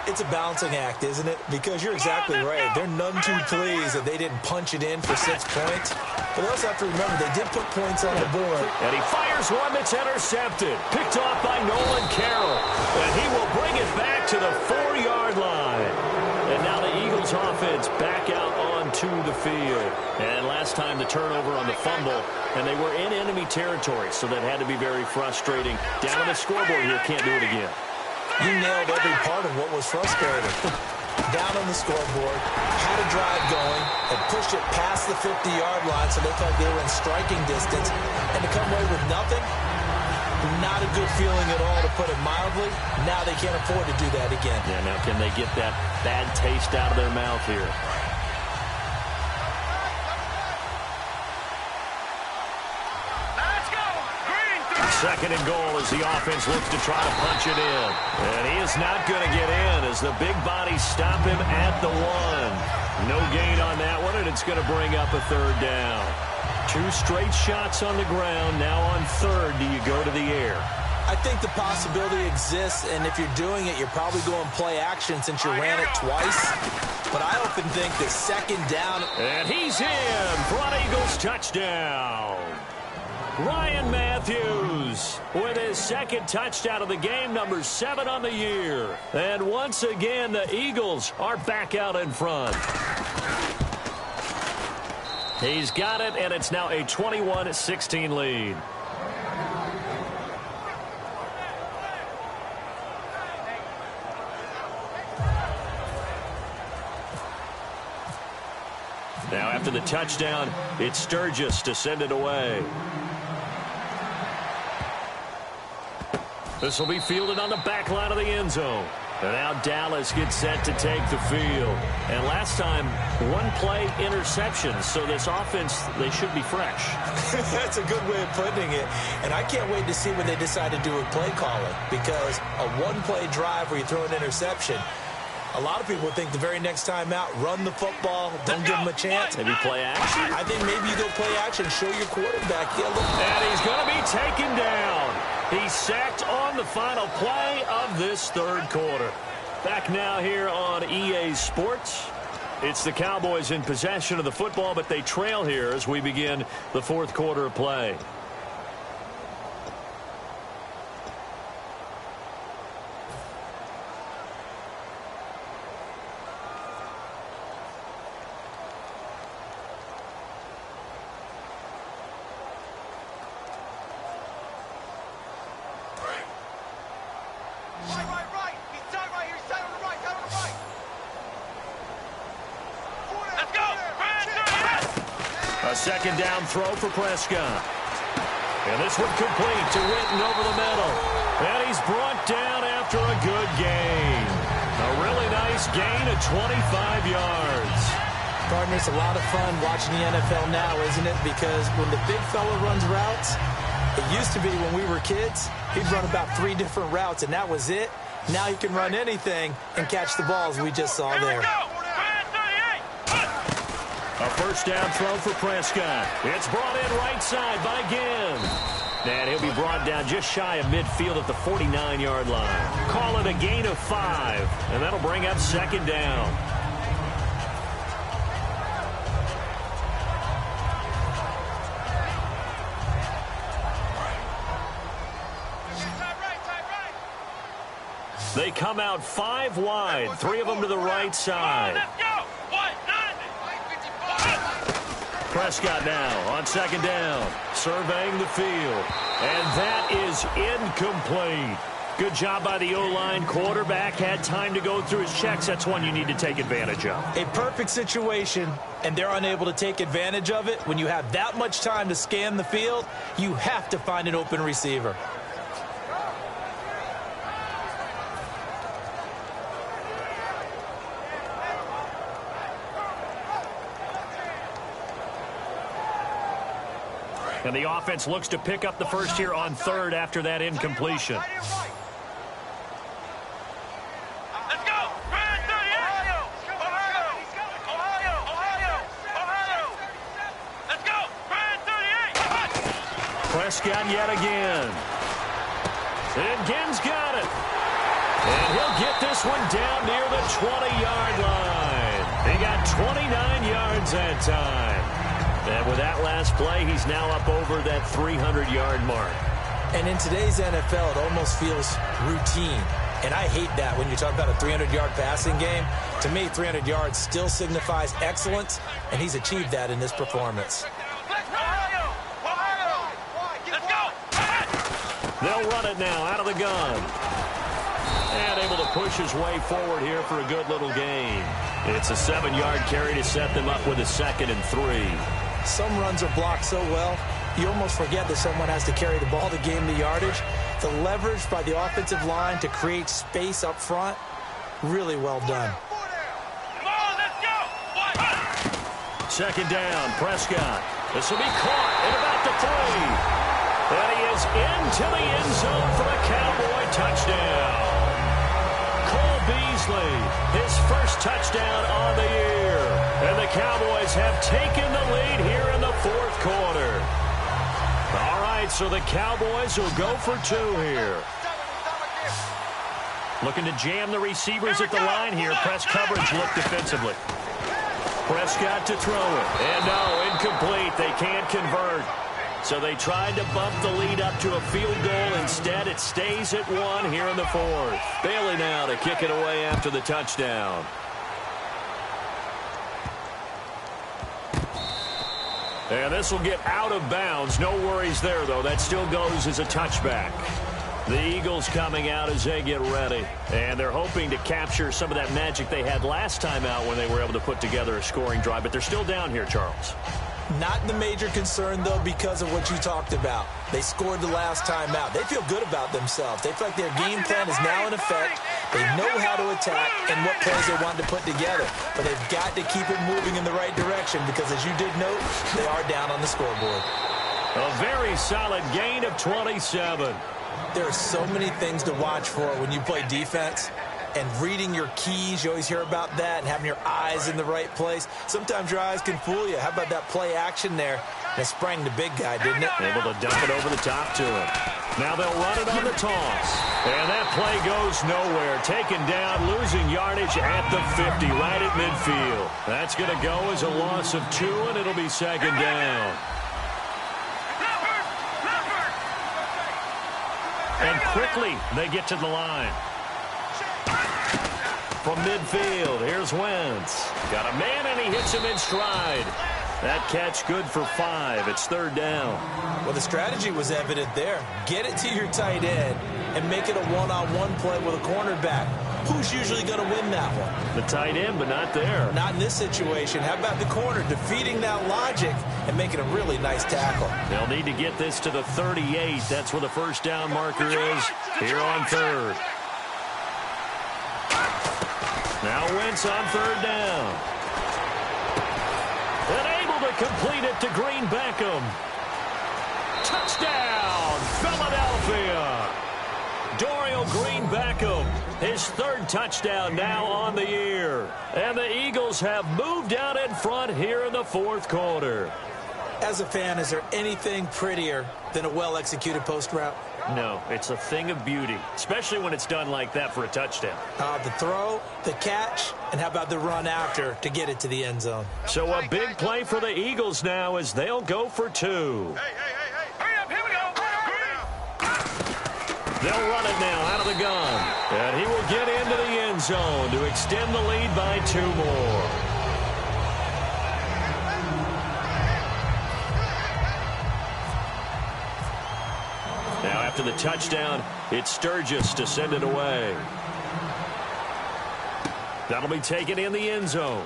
S4: It's a balancing act, isn't it? Because you're exactly right. They're none too pleased that they didn't punch it in for 6 points. But they also have to remember they did put points on the board.
S3: And he fires one that's intercepted. Picked off by Nolan Carroll. And he will bring it back to the 4-yard line. And now the Eagles offense back out onto the field. And last time the turnover on the fumble, and they were in enemy territory, so that had to be very frustrating. Down on the scoreboard here, can't do it again.
S4: You nailed every part of what was frustrating. Down on the scoreboard, had a drive going, and pushed it past the 50-yard line so they felt they were in striking distance. And to come away with nothing, not a good feeling at all, to put it mildly. Now they can't afford to do that again.
S3: Yeah, now can they get that bad taste out of their mouth here? Second and goal as the offense looks to try to punch it in. And he is not going to get in as the big bodies stop him at the 1. No gain on that one, and it's going to bring up a third down. 2 straight shots on the ground. Now on third, do you go to the air?
S4: I think the possibility exists, and if you're doing it, you're probably going play action since you ran it twice. But I often think that second down.
S3: And he's in for an Eagles touchdown. Ryan Matthews with his second touchdown of the game, number 7 on the year. And once again, the Eagles are back out in front. He's got it, and it's now a 21-16 lead. Now after the touchdown, it's Sturgis to send it away. This will be fielded on the back line of the end zone. And now Dallas gets set to take the field. And last time, one play interception. So this offense, they should be fresh.
S4: That's a good way of putting it. And I can't wait to see what they decide to do with play calling. Because a one-play drive where you throw an interception, a lot of people think the very next time out, run the football, don't give them a chance.
S3: Maybe play action.
S4: I think maybe you go play action, show your quarterback.
S3: And he's going to be taken down. He's sacked on the final play of this third quarter. Back now here on EA Sports. It's the Cowboys in possession of the football, but they trail here as we begin the fourth quarter of play. A second down throw for Prescott. And this one complete to Witten over the middle. And he's brought down after a good gain. A really nice gain of 25 yards.
S4: Partner, it's a lot of fun watching the NFL now, isn't it? Because when the big fella runs routes, it used to be when we were kids, he'd run about 3 different routes, and that was it. Now he can run anything and catch the balls we just saw there.
S3: A first down throw for Prescott. It's brought in right side by Ginn. And he'll be brought down just shy of midfield at the 49-yard line. Call it a gain of 5. And that'll bring up second down. They come out 5 wide. 3 of them to the right side. Prescott now on second down, surveying the field, and that is incomplete. Good job by the O-line. Quarterback had time to go through his checks. That's one you need to take advantage of.
S4: A perfect situation, and they're unable to take advantage of it. When you have that much time to scan the field, you have to find an open receiver.
S3: And the offense looks to pick up the first here on third after that incompletion.
S5: Let's go! Brad 38! Ohio! Let's go! Brad 38!
S3: Prescott yet again. And Ginn's got it. And he'll get this one down near the 20-yard line. He got 29 yards that time. And with that last play, he's now up over that 300-yard mark.
S4: And in today's NFL, it almost feels routine. And I hate that when you talk about a 300-yard passing game. To me, 300 yards still signifies excellence, and he's achieved that in this performance.
S5: Let's go!
S3: They'll run it now out of the gun. And able to push his way forward here for a good little gain. It's a 7-yard carry to set them up with a 2nd and 3.
S4: Some runs are blocked so well, you almost forget that someone has to carry the ball to gain the yardage. The leverage by the offensive line to create space up front, really well done.
S5: Come on, let's go!
S3: Second down, Prescott. This will be caught at about the 3. And he is into the end zone for the Cowboy touchdown. Cole Beasley, his first touchdown on the year. And the Cowboys have taken the lead here in the fourth quarter. All right, right, so the Cowboys will go for 2 here. Looking to jam the receivers at the line here. Press coverage look defensively. Prescott to throw it. And no, incomplete. They can't convert. So they tried to bump the lead up to a field goal. Instead, it stays at 1 here in the 4th. Bailey now to kick it away after the touchdown. And this will get out of bounds. No worries there, though. That still goes as a touchback. The Eagles coming out as they get ready. And they're hoping to capture some of that magic they had last time out when they were able to put together a scoring drive. But they're still down here, Charles.
S4: Not the major concern, though, because of what you talked about. They scored the last time out. They feel good about themselves. They feel like their game plan is now in effect. They know how to attack and what plays they want to put together. But they've got to keep it moving in the right direction because, as you did note, they are down on the scoreboard.
S3: A very solid gain of 27.
S4: There are so many things to watch for when you play defense. And reading your keys, you always hear about that, and having your eyes in the right place. Sometimes your eyes can fool you. How about that play action there? That sprang the big guy, didn't it?
S3: Able to dump it over the top to him. Now they'll run it on the toss. And that play goes nowhere. Taken down, losing yardage at the 50, right at midfield. That's going to go as a loss of 2, and it'll be 2nd down. And quickly, they get to the line. From midfield, here's Wentz. Got a man, and he hits him in stride. That catch good for 5. It's 3rd down.
S4: Well, the strategy was evident there. Get it to your tight end and make it a one-on-one play with a cornerback. Who's usually going to win that one?
S3: The tight end, but not there.
S4: Not in this situation. How about the corner defeating that logic and making a really nice tackle?
S3: They'll need to get this to the 38. That's where the 1st down marker is here on 3rd. Now Wentz on 3rd down. And able to complete it to Green Beckham. Touchdown, Philadelphia. Dorial Green Beckham, his 3rd touchdown now on the year. And the Eagles have moved out in front here in the 4th quarter.
S4: As a fan, is there anything prettier than a well-executed post route?
S3: No, it's a thing of beauty, especially when it's done like that for a touchdown.
S4: The throw, the catch, and how about the run after to get it to the end zone?
S3: So a big play for the Eagles now as they'll go for 2.
S5: Hey. Hurry up, here we go.
S3: They'll run it now out of the gun. And he will get into the end zone to extend the lead by 2 more. Now after the touchdown, it's Sturgis to send it away. That'll be taken in the end zone.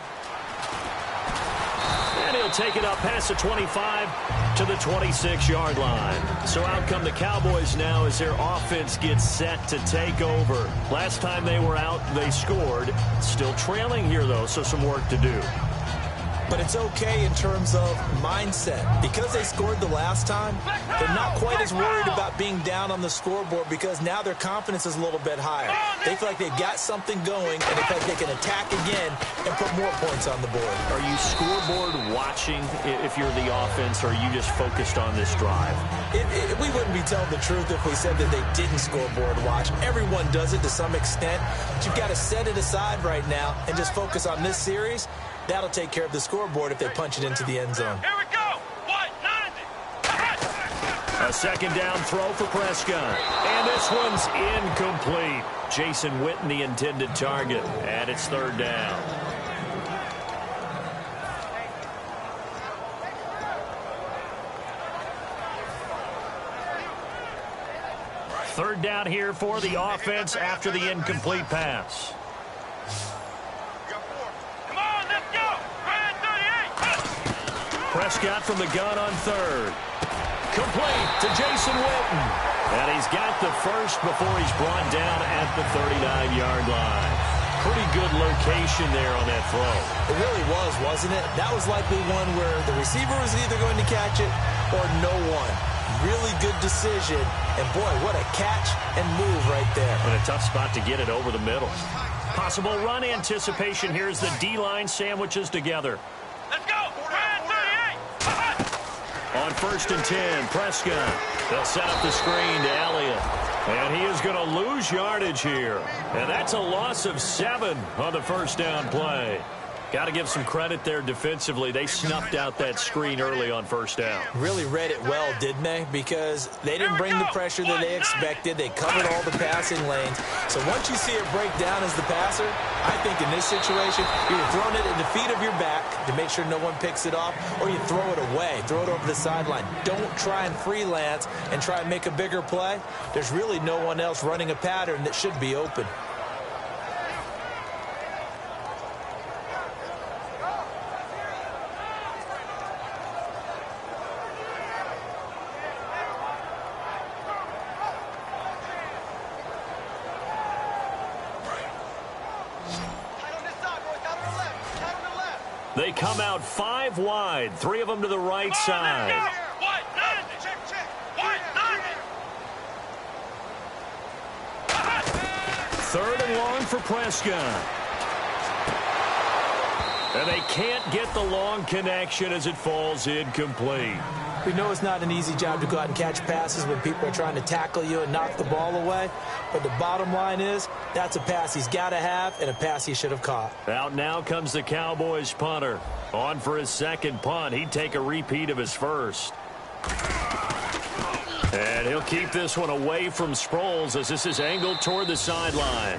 S3: And he'll take it up past the 25 to the 26-yard line. So out come the Cowboys now as their offense gets set to take over. Last time they were out, they scored. Still trailing here, though, so some work to do.
S4: But it's okay in terms of mindset. Because they scored the last time, they're not quite as worried about being down on the scoreboard because now their confidence is a little bit higher. They feel like they've got something going, and they feel like they can attack again and put more points on the board.
S3: Are you scoreboard watching if you're the offense, or are you just focused on this drive?
S4: We wouldn't be telling the truth if we said that they didn't scoreboard watch. Everyone does it to some extent. But you've got to set it aside right now and just focus on this series. That'll take care of the scoreboard if they punch it into the end zone.
S5: Here we go. 190.
S3: A 2nd down throw for Prescott. And this one's incomplete. Jason Witten, the intended target. And it's 3rd down. Third down here for the offense after the incomplete pass. Prescott from the gun on 3rd. Complete to Jason Witten. And he's got the 1st before he's brought down at the 39-yard line. Pretty good location there on that throw.
S4: It really was, wasn't it? That was likely one where the receiver was either going to catch it or no one. Really good decision. And, boy, what a catch and move right there.
S3: And a tough spot to get it over the middle. Possible run anticipation. Here's the D-line sandwiches together.
S5: Let's go.
S3: On 1st and 10, Prescott. They'll set up the screen to Elliott. And he is going to lose yardage here. And that's a loss of 7 on the first down play. Got to give some credit there defensively. They snuffed out that screen early on first down.
S4: Really read it well, didn't they? Because they didn't bring the pressure that they expected. They covered all the passing lanes. So once you see it break down as the passer, I think in this situation, you're throwing it at the feet of your back to make sure no one picks it off, or you throw it away, throw it over the sideline. Don't try and freelance and try and make a bigger play. There's really no one else running a pattern that should be open.
S3: They come out 5 wide, 3 of them to the right side. Third and long for Prescott. And they can't get the long connection as it falls incomplete.
S4: We know it's not an easy job to go out and catch passes when people are trying to tackle you and knock the ball away. But the bottom line is, that's a pass he's got to have and a pass he should have caught.
S3: Out now comes the Cowboys punter. On for his second punt. He'd take a repeat of his first. And he'll keep this one away from Sproles as this is angled toward the sideline.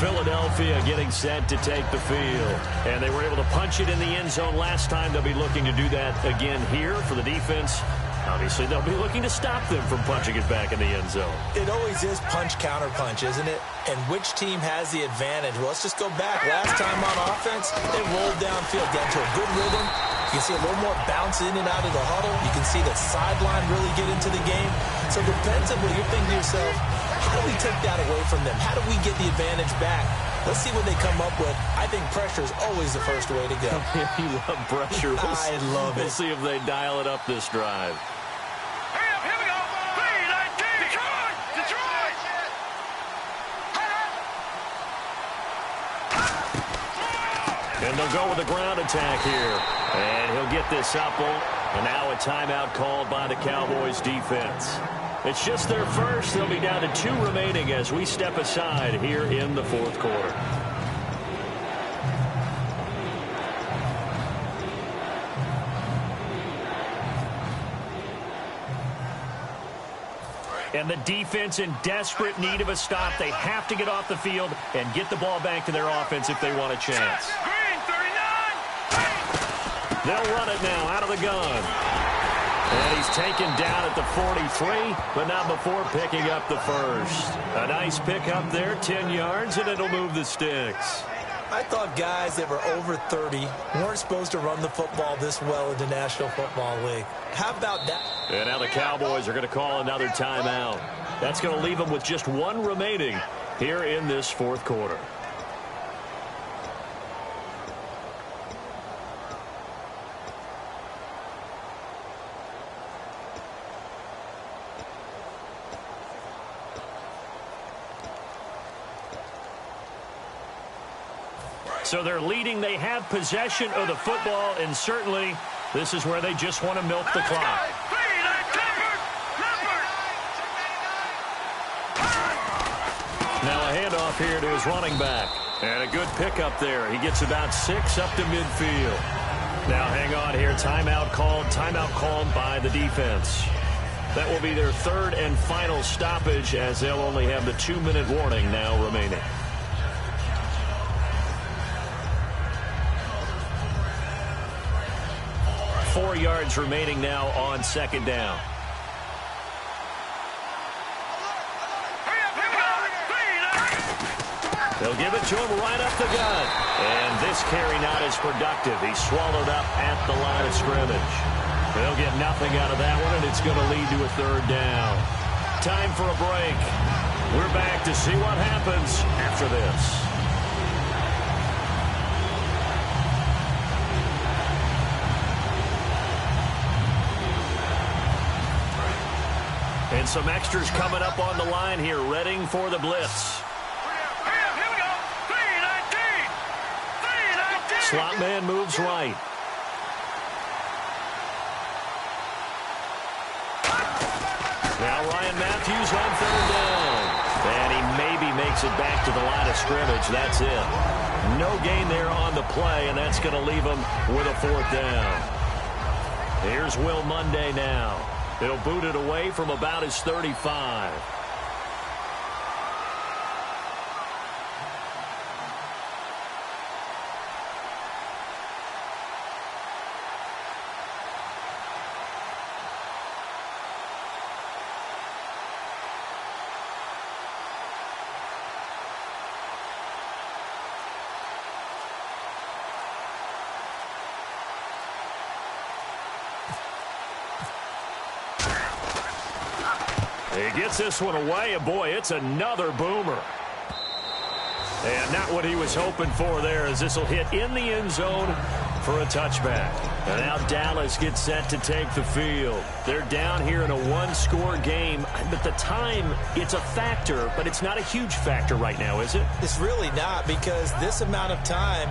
S3: Philadelphia getting set to take the field. And they were able to punch it in the end zone last time. They'll be looking to do that again here for the defense. Obviously, they'll be looking to stop them from punching it back in the end zone.
S4: It always is punch-counter-punch, isn't it? And which team has the advantage? Well, let's just go back. Last time on offense, they rolled downfield, got into a good rhythm. You can see a little more bounce in and out of the huddle. You can see the sideline really get into the game. So defensively, you're thinking to yourself, how do we take that away from them? How do we get the advantage back? Let's see what they come up with. I think pressure is always the first way to go.
S3: You love pressure.
S4: I love it.
S3: We'll see if they dial it up this drive.
S5: Hurry up, here we go. 3-19. Detroit! Detroit!
S3: And they'll go with a ground attack here. And he'll get this supple. And now a timeout called by the Cowboys defense. It's just their first. They'll be down to 2 remaining as we step aside here in the fourth quarter. And the defense in desperate need of a stop. They have to get off the field and get the ball back to their offense if they want a chance.
S5: Green, 39.
S3: They'll run it now out of the gun. And he's taken down at the 43, but not before picking up the first. A nice pickup there, 10 yards, and it'll move the sticks.
S4: I thought guys that were over 30 weren't supposed to run the football this well in the National Football League. How about that?
S3: And now the Cowboys are going to call another timeout. That's going to leave them with just 1 remaining here in this fourth quarter. So they're leading. They have possession of the football, and certainly this is where they just want to milk the clock. Now a handoff here to his running back. And a good pickup there. He gets about 6 up to midfield. Now hang on here. Timeout called by the defense. That will be their 3rd and final stoppage as they'll only have the 2-minute warning now remaining. 4 yards remaining now on 2nd down. They'll give it to him right up the gut. And this carry not as productive. He's swallowed up at the line of scrimmage. They'll get nothing out of that one, and it's going to lead to a 3rd down. Time for a break. We're back to see what happens after this. And some extras coming up on the line here, readying for the blitz.
S5: Here we go. 3-19.
S3: Slot man moves right. Now Ryan Matthews on third down. And he maybe makes it back to the line of scrimmage. That's it. No gain there on the play, and that's going to leave him with a fourth down. Here's Will Monday now. He'll boot it away from about his 35. He gets this one away, and boy, it's another boomer. And not what he was hoping for there, as this will hit in the end zone for a touchback. And now Dallas gets set to take the field. They're down here in a one-score game, but the time, it's a factor, but it's not a huge factor right now, is it?
S4: It's really not, because this amount of time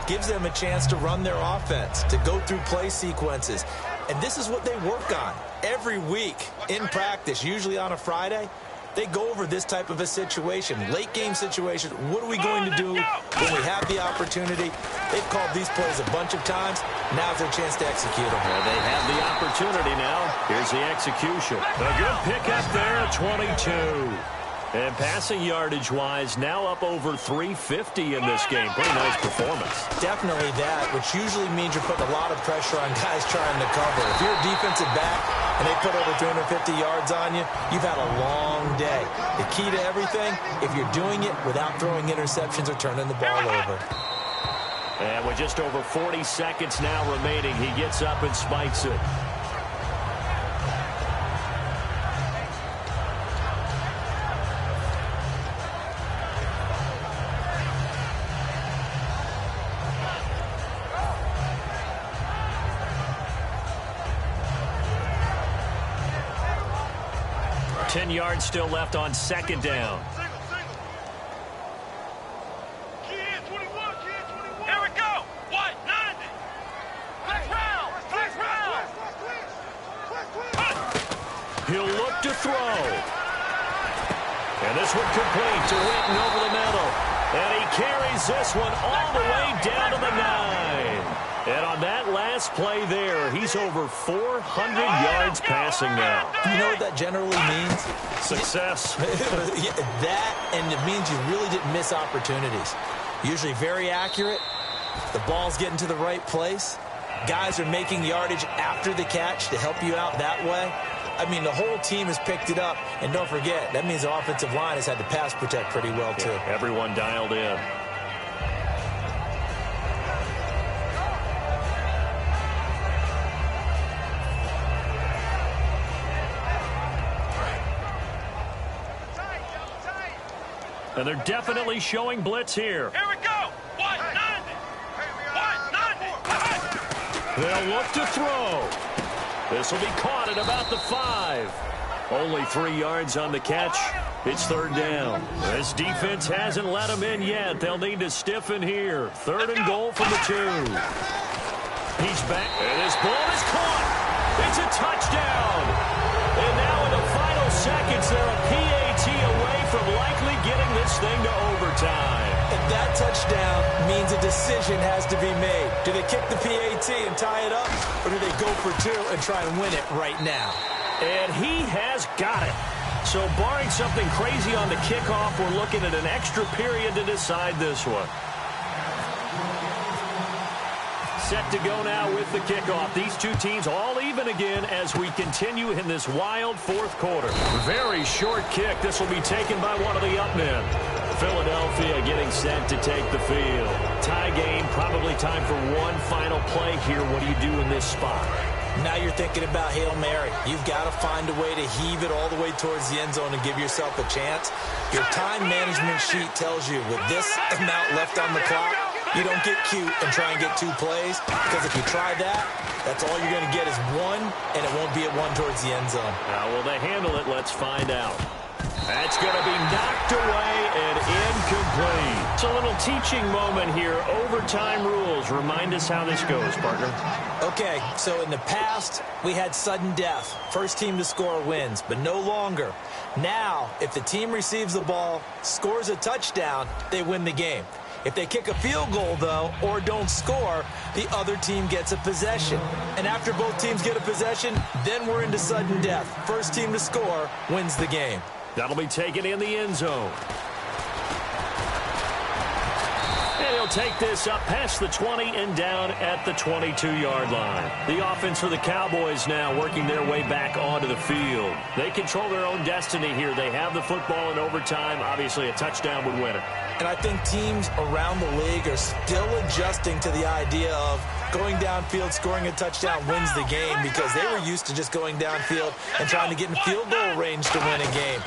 S4: gives them a chance to run their offense, to go through play sequences. And this is what they work on every week in practice, usually on a Friday. They go over this type of a situation, late game situation. What are we going to do when we have the opportunity? They've called these plays a bunch of times. Now's their chance to execute them.
S3: Well, they have the opportunity now. Here's the execution. A good pickup there at 22. And passing yardage-wise, now up over 350 in this game. Pretty nice performance.
S4: Definitely that, which usually means you're putting a lot of pressure on guys trying to cover. If you're a defensive back and they put over 350 yards on you, you've had a long day. The key to everything, if you're doing it without throwing interceptions or turning the ball over.
S3: And with just over 40 seconds now remaining, he gets up and spikes it. Ten yards still left on second down.
S5: Here we go. What? 90. Flex round. Flex round.
S3: He'll look to throw. And this one complete to Witten over the middle. And he carries this one all the way down to the 9. And on that last play there, he's over 400 yards passing now.
S4: Do you know what that generally means?
S3: Success.
S4: Yeah, that, and it means you really didn't miss opportunities. Usually very accurate. The ball's getting to the right place. Guys are making yardage after the catch to help you out that way. I mean, the whole team has picked it up. And don't forget, that means the offensive line has had to pass protect pretty well, too.
S3: Yeah, everyone dialed in. And they're definitely showing blitz here.
S5: Here we go. What? 90. What? 90.
S3: They'll look to throw. This will be caught at about the 5. Only 3 yards on the catch. It's third down. This defense hasn't let them in yet. They'll need to stiffen here. Third and goal from the 2. He's back, and this ball is caught. It's a touchdown. And now in the final seconds, they're a PAT away from likely getting this thing to overtime.
S4: And that touchdown means a decision has to be made. Do they kick the PAT and tie it up, or do they go for 2 and try and win it right now?
S3: And he has got it. So barring something crazy on the kickoff, we're looking at an extra period to decide this one. Set to go now with the kickoff. These two teams all even again as we continue in this wild fourth quarter. Very short kick. This will be taken by one of the up men. Philadelphia getting set to take the field. Tie game, probably time for one final play here. What do you do in this spot?
S4: Now you're thinking about Hail Mary. You've got to find a way to heave it all the way towards the end zone and give yourself a chance. Your time management sheet tells you with this amount left on the clock, you don't get cute and try and get 2 plays, because if you try that, that's all you're going to get is 1, and it won't be a 1 towards the end zone.
S3: Will they handle it? Let's find out. That's going to be knocked away and incomplete. It's a little teaching moment here. Overtime rules. Remind us how this goes, partner.
S4: Okay, so in the past, we had sudden death. First team to score wins, but no longer. Now, if the team receives the ball, scores a touchdown, they win the game. If they kick a field goal, though, or don't score, the other team gets a possession. And after both teams get a possession, then we're into sudden death. First team to score wins the game.
S3: That'll be taken in the end zone. And he'll take this up past the 20 and down at the 22-yard line. The offense for the Cowboys now working their way back onto the field. They control their own destiny here. They have the football in overtime. Obviously, a touchdown would win it.
S4: And I think teams around the league are still adjusting to the idea of going downfield, scoring a touchdown wins the game, because they were used to just going downfield and trying to get in field goal range to win a game.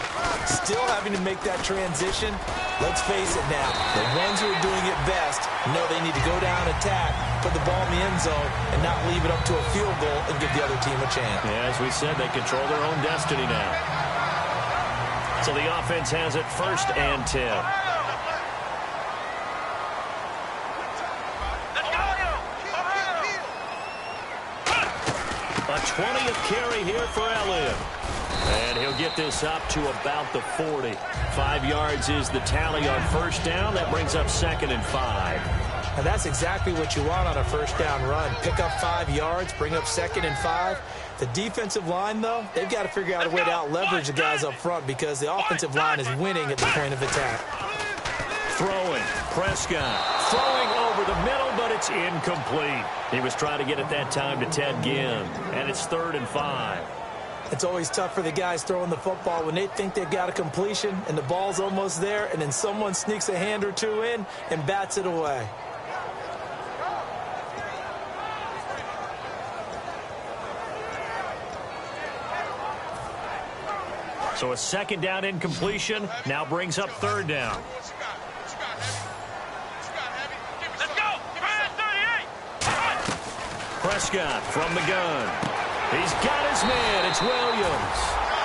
S4: Still having to make that transition. Let's face it now, the ones who are doing it best know they need to go down, attack, put the ball in the end zone, and not leave it up to a field goal and give the other team a chance.
S3: Yeah, as we said, they control their own destiny now. So the offense has it 1st and 10. A 20th carry here for Elliott. And he'll get this up to about the 40. 5 yards is the tally on first down. That brings up 2nd and 5.
S4: And that's exactly what you want on a first down run. Pick up 5 yards, bring up 2nd and 5. The defensive line, though, they've got to figure out a way to out-leverage the guys up front, because the offensive line is winning at the point of attack.
S3: Throwing, Prescott. Throwing over the middle, but it's incomplete. He was trying to get it that time to Ted Ginn. And it's 3rd and 5.
S4: It's always tough for the guys throwing the football when they think they've got a completion and the ball's almost there, and then someone sneaks a hand or two in and bats it away.
S3: So a 2nd down incompletion now brings up 3rd down.
S5: Let's go! 38!
S3: Prescott from the gun. He's got his man. It's Williams.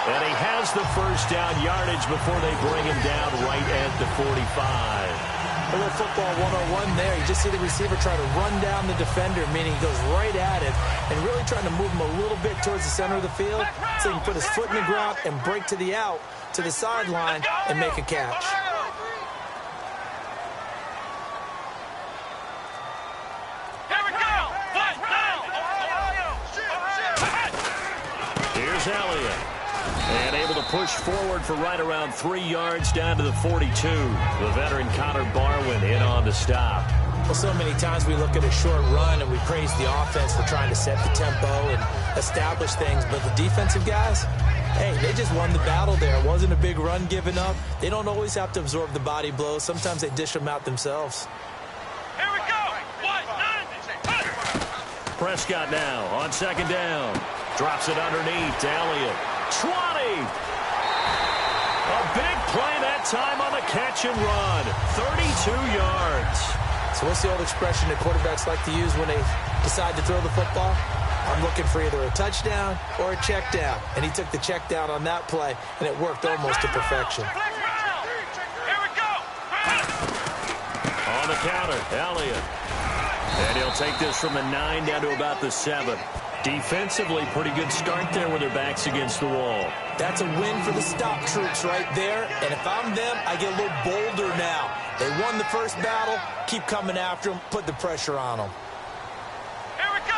S3: And he has the first down yardage before they bring him down right at the 45.
S4: A little football 101 there. You just see the receiver try to run down the defender, meaning he goes right at it, and really trying to move him a little bit towards the center of the field so he can put his foot in the ground and break to the out, to the sideline, and make a catch.
S3: Here's Elliott. And able to push forward for right around 3 yards down to the 42. The veteran Connor Barwin in on the stop.
S4: Well, so many times we look at a short run and we praise the offense for trying to set the tempo and establish things. But the defensive guys, hey, they just won the battle there. It wasn't a big run given up. They don't always have to absorb the body blows. Sometimes they dish them out themselves.
S5: Here we go!
S3: Prescott now on 2nd down. Drops it underneath to Elliott. 20! A big play that time on the catch and run. 32 yards.
S4: So what's the old expression that quarterbacks like to use when they decide to throw the football? I'm looking for either a touchdown or a check down. And he took the check down on that play, and it worked almost to perfection.
S5: Here we go!
S3: On the counter, Elliott. And he'll take this from the 9 down to about the 7. Defensively, pretty good start there with their backs against the wall.
S4: That's a win for the stop troops right there. And if I'm them, I get a little bolder now. They won the first battle. Keep coming after them. Put the pressure on them.
S5: Here we go!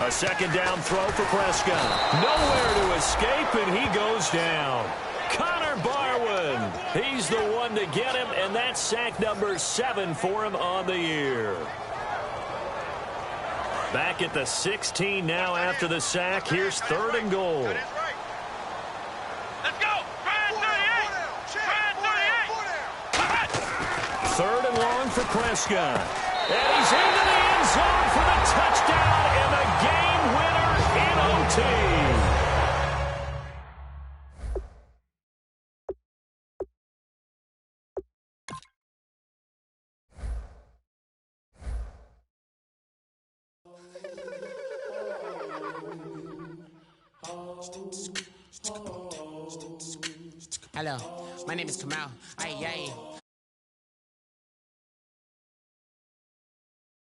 S3: A 2nd down throw for Prescott. Nowhere to escape, and he goes down. Connor Barwin. He's the one to get him, and that's sack number 7 for him on the year. Back at the 16 now after the sack. Here's 3rd and goal.
S5: Let's go!
S3: 3rd and long for Prescott. And he's into the end zone for the touchdown and the game winner in OT.
S6: Oh. Hello, my name is Kamal. Aye, aye.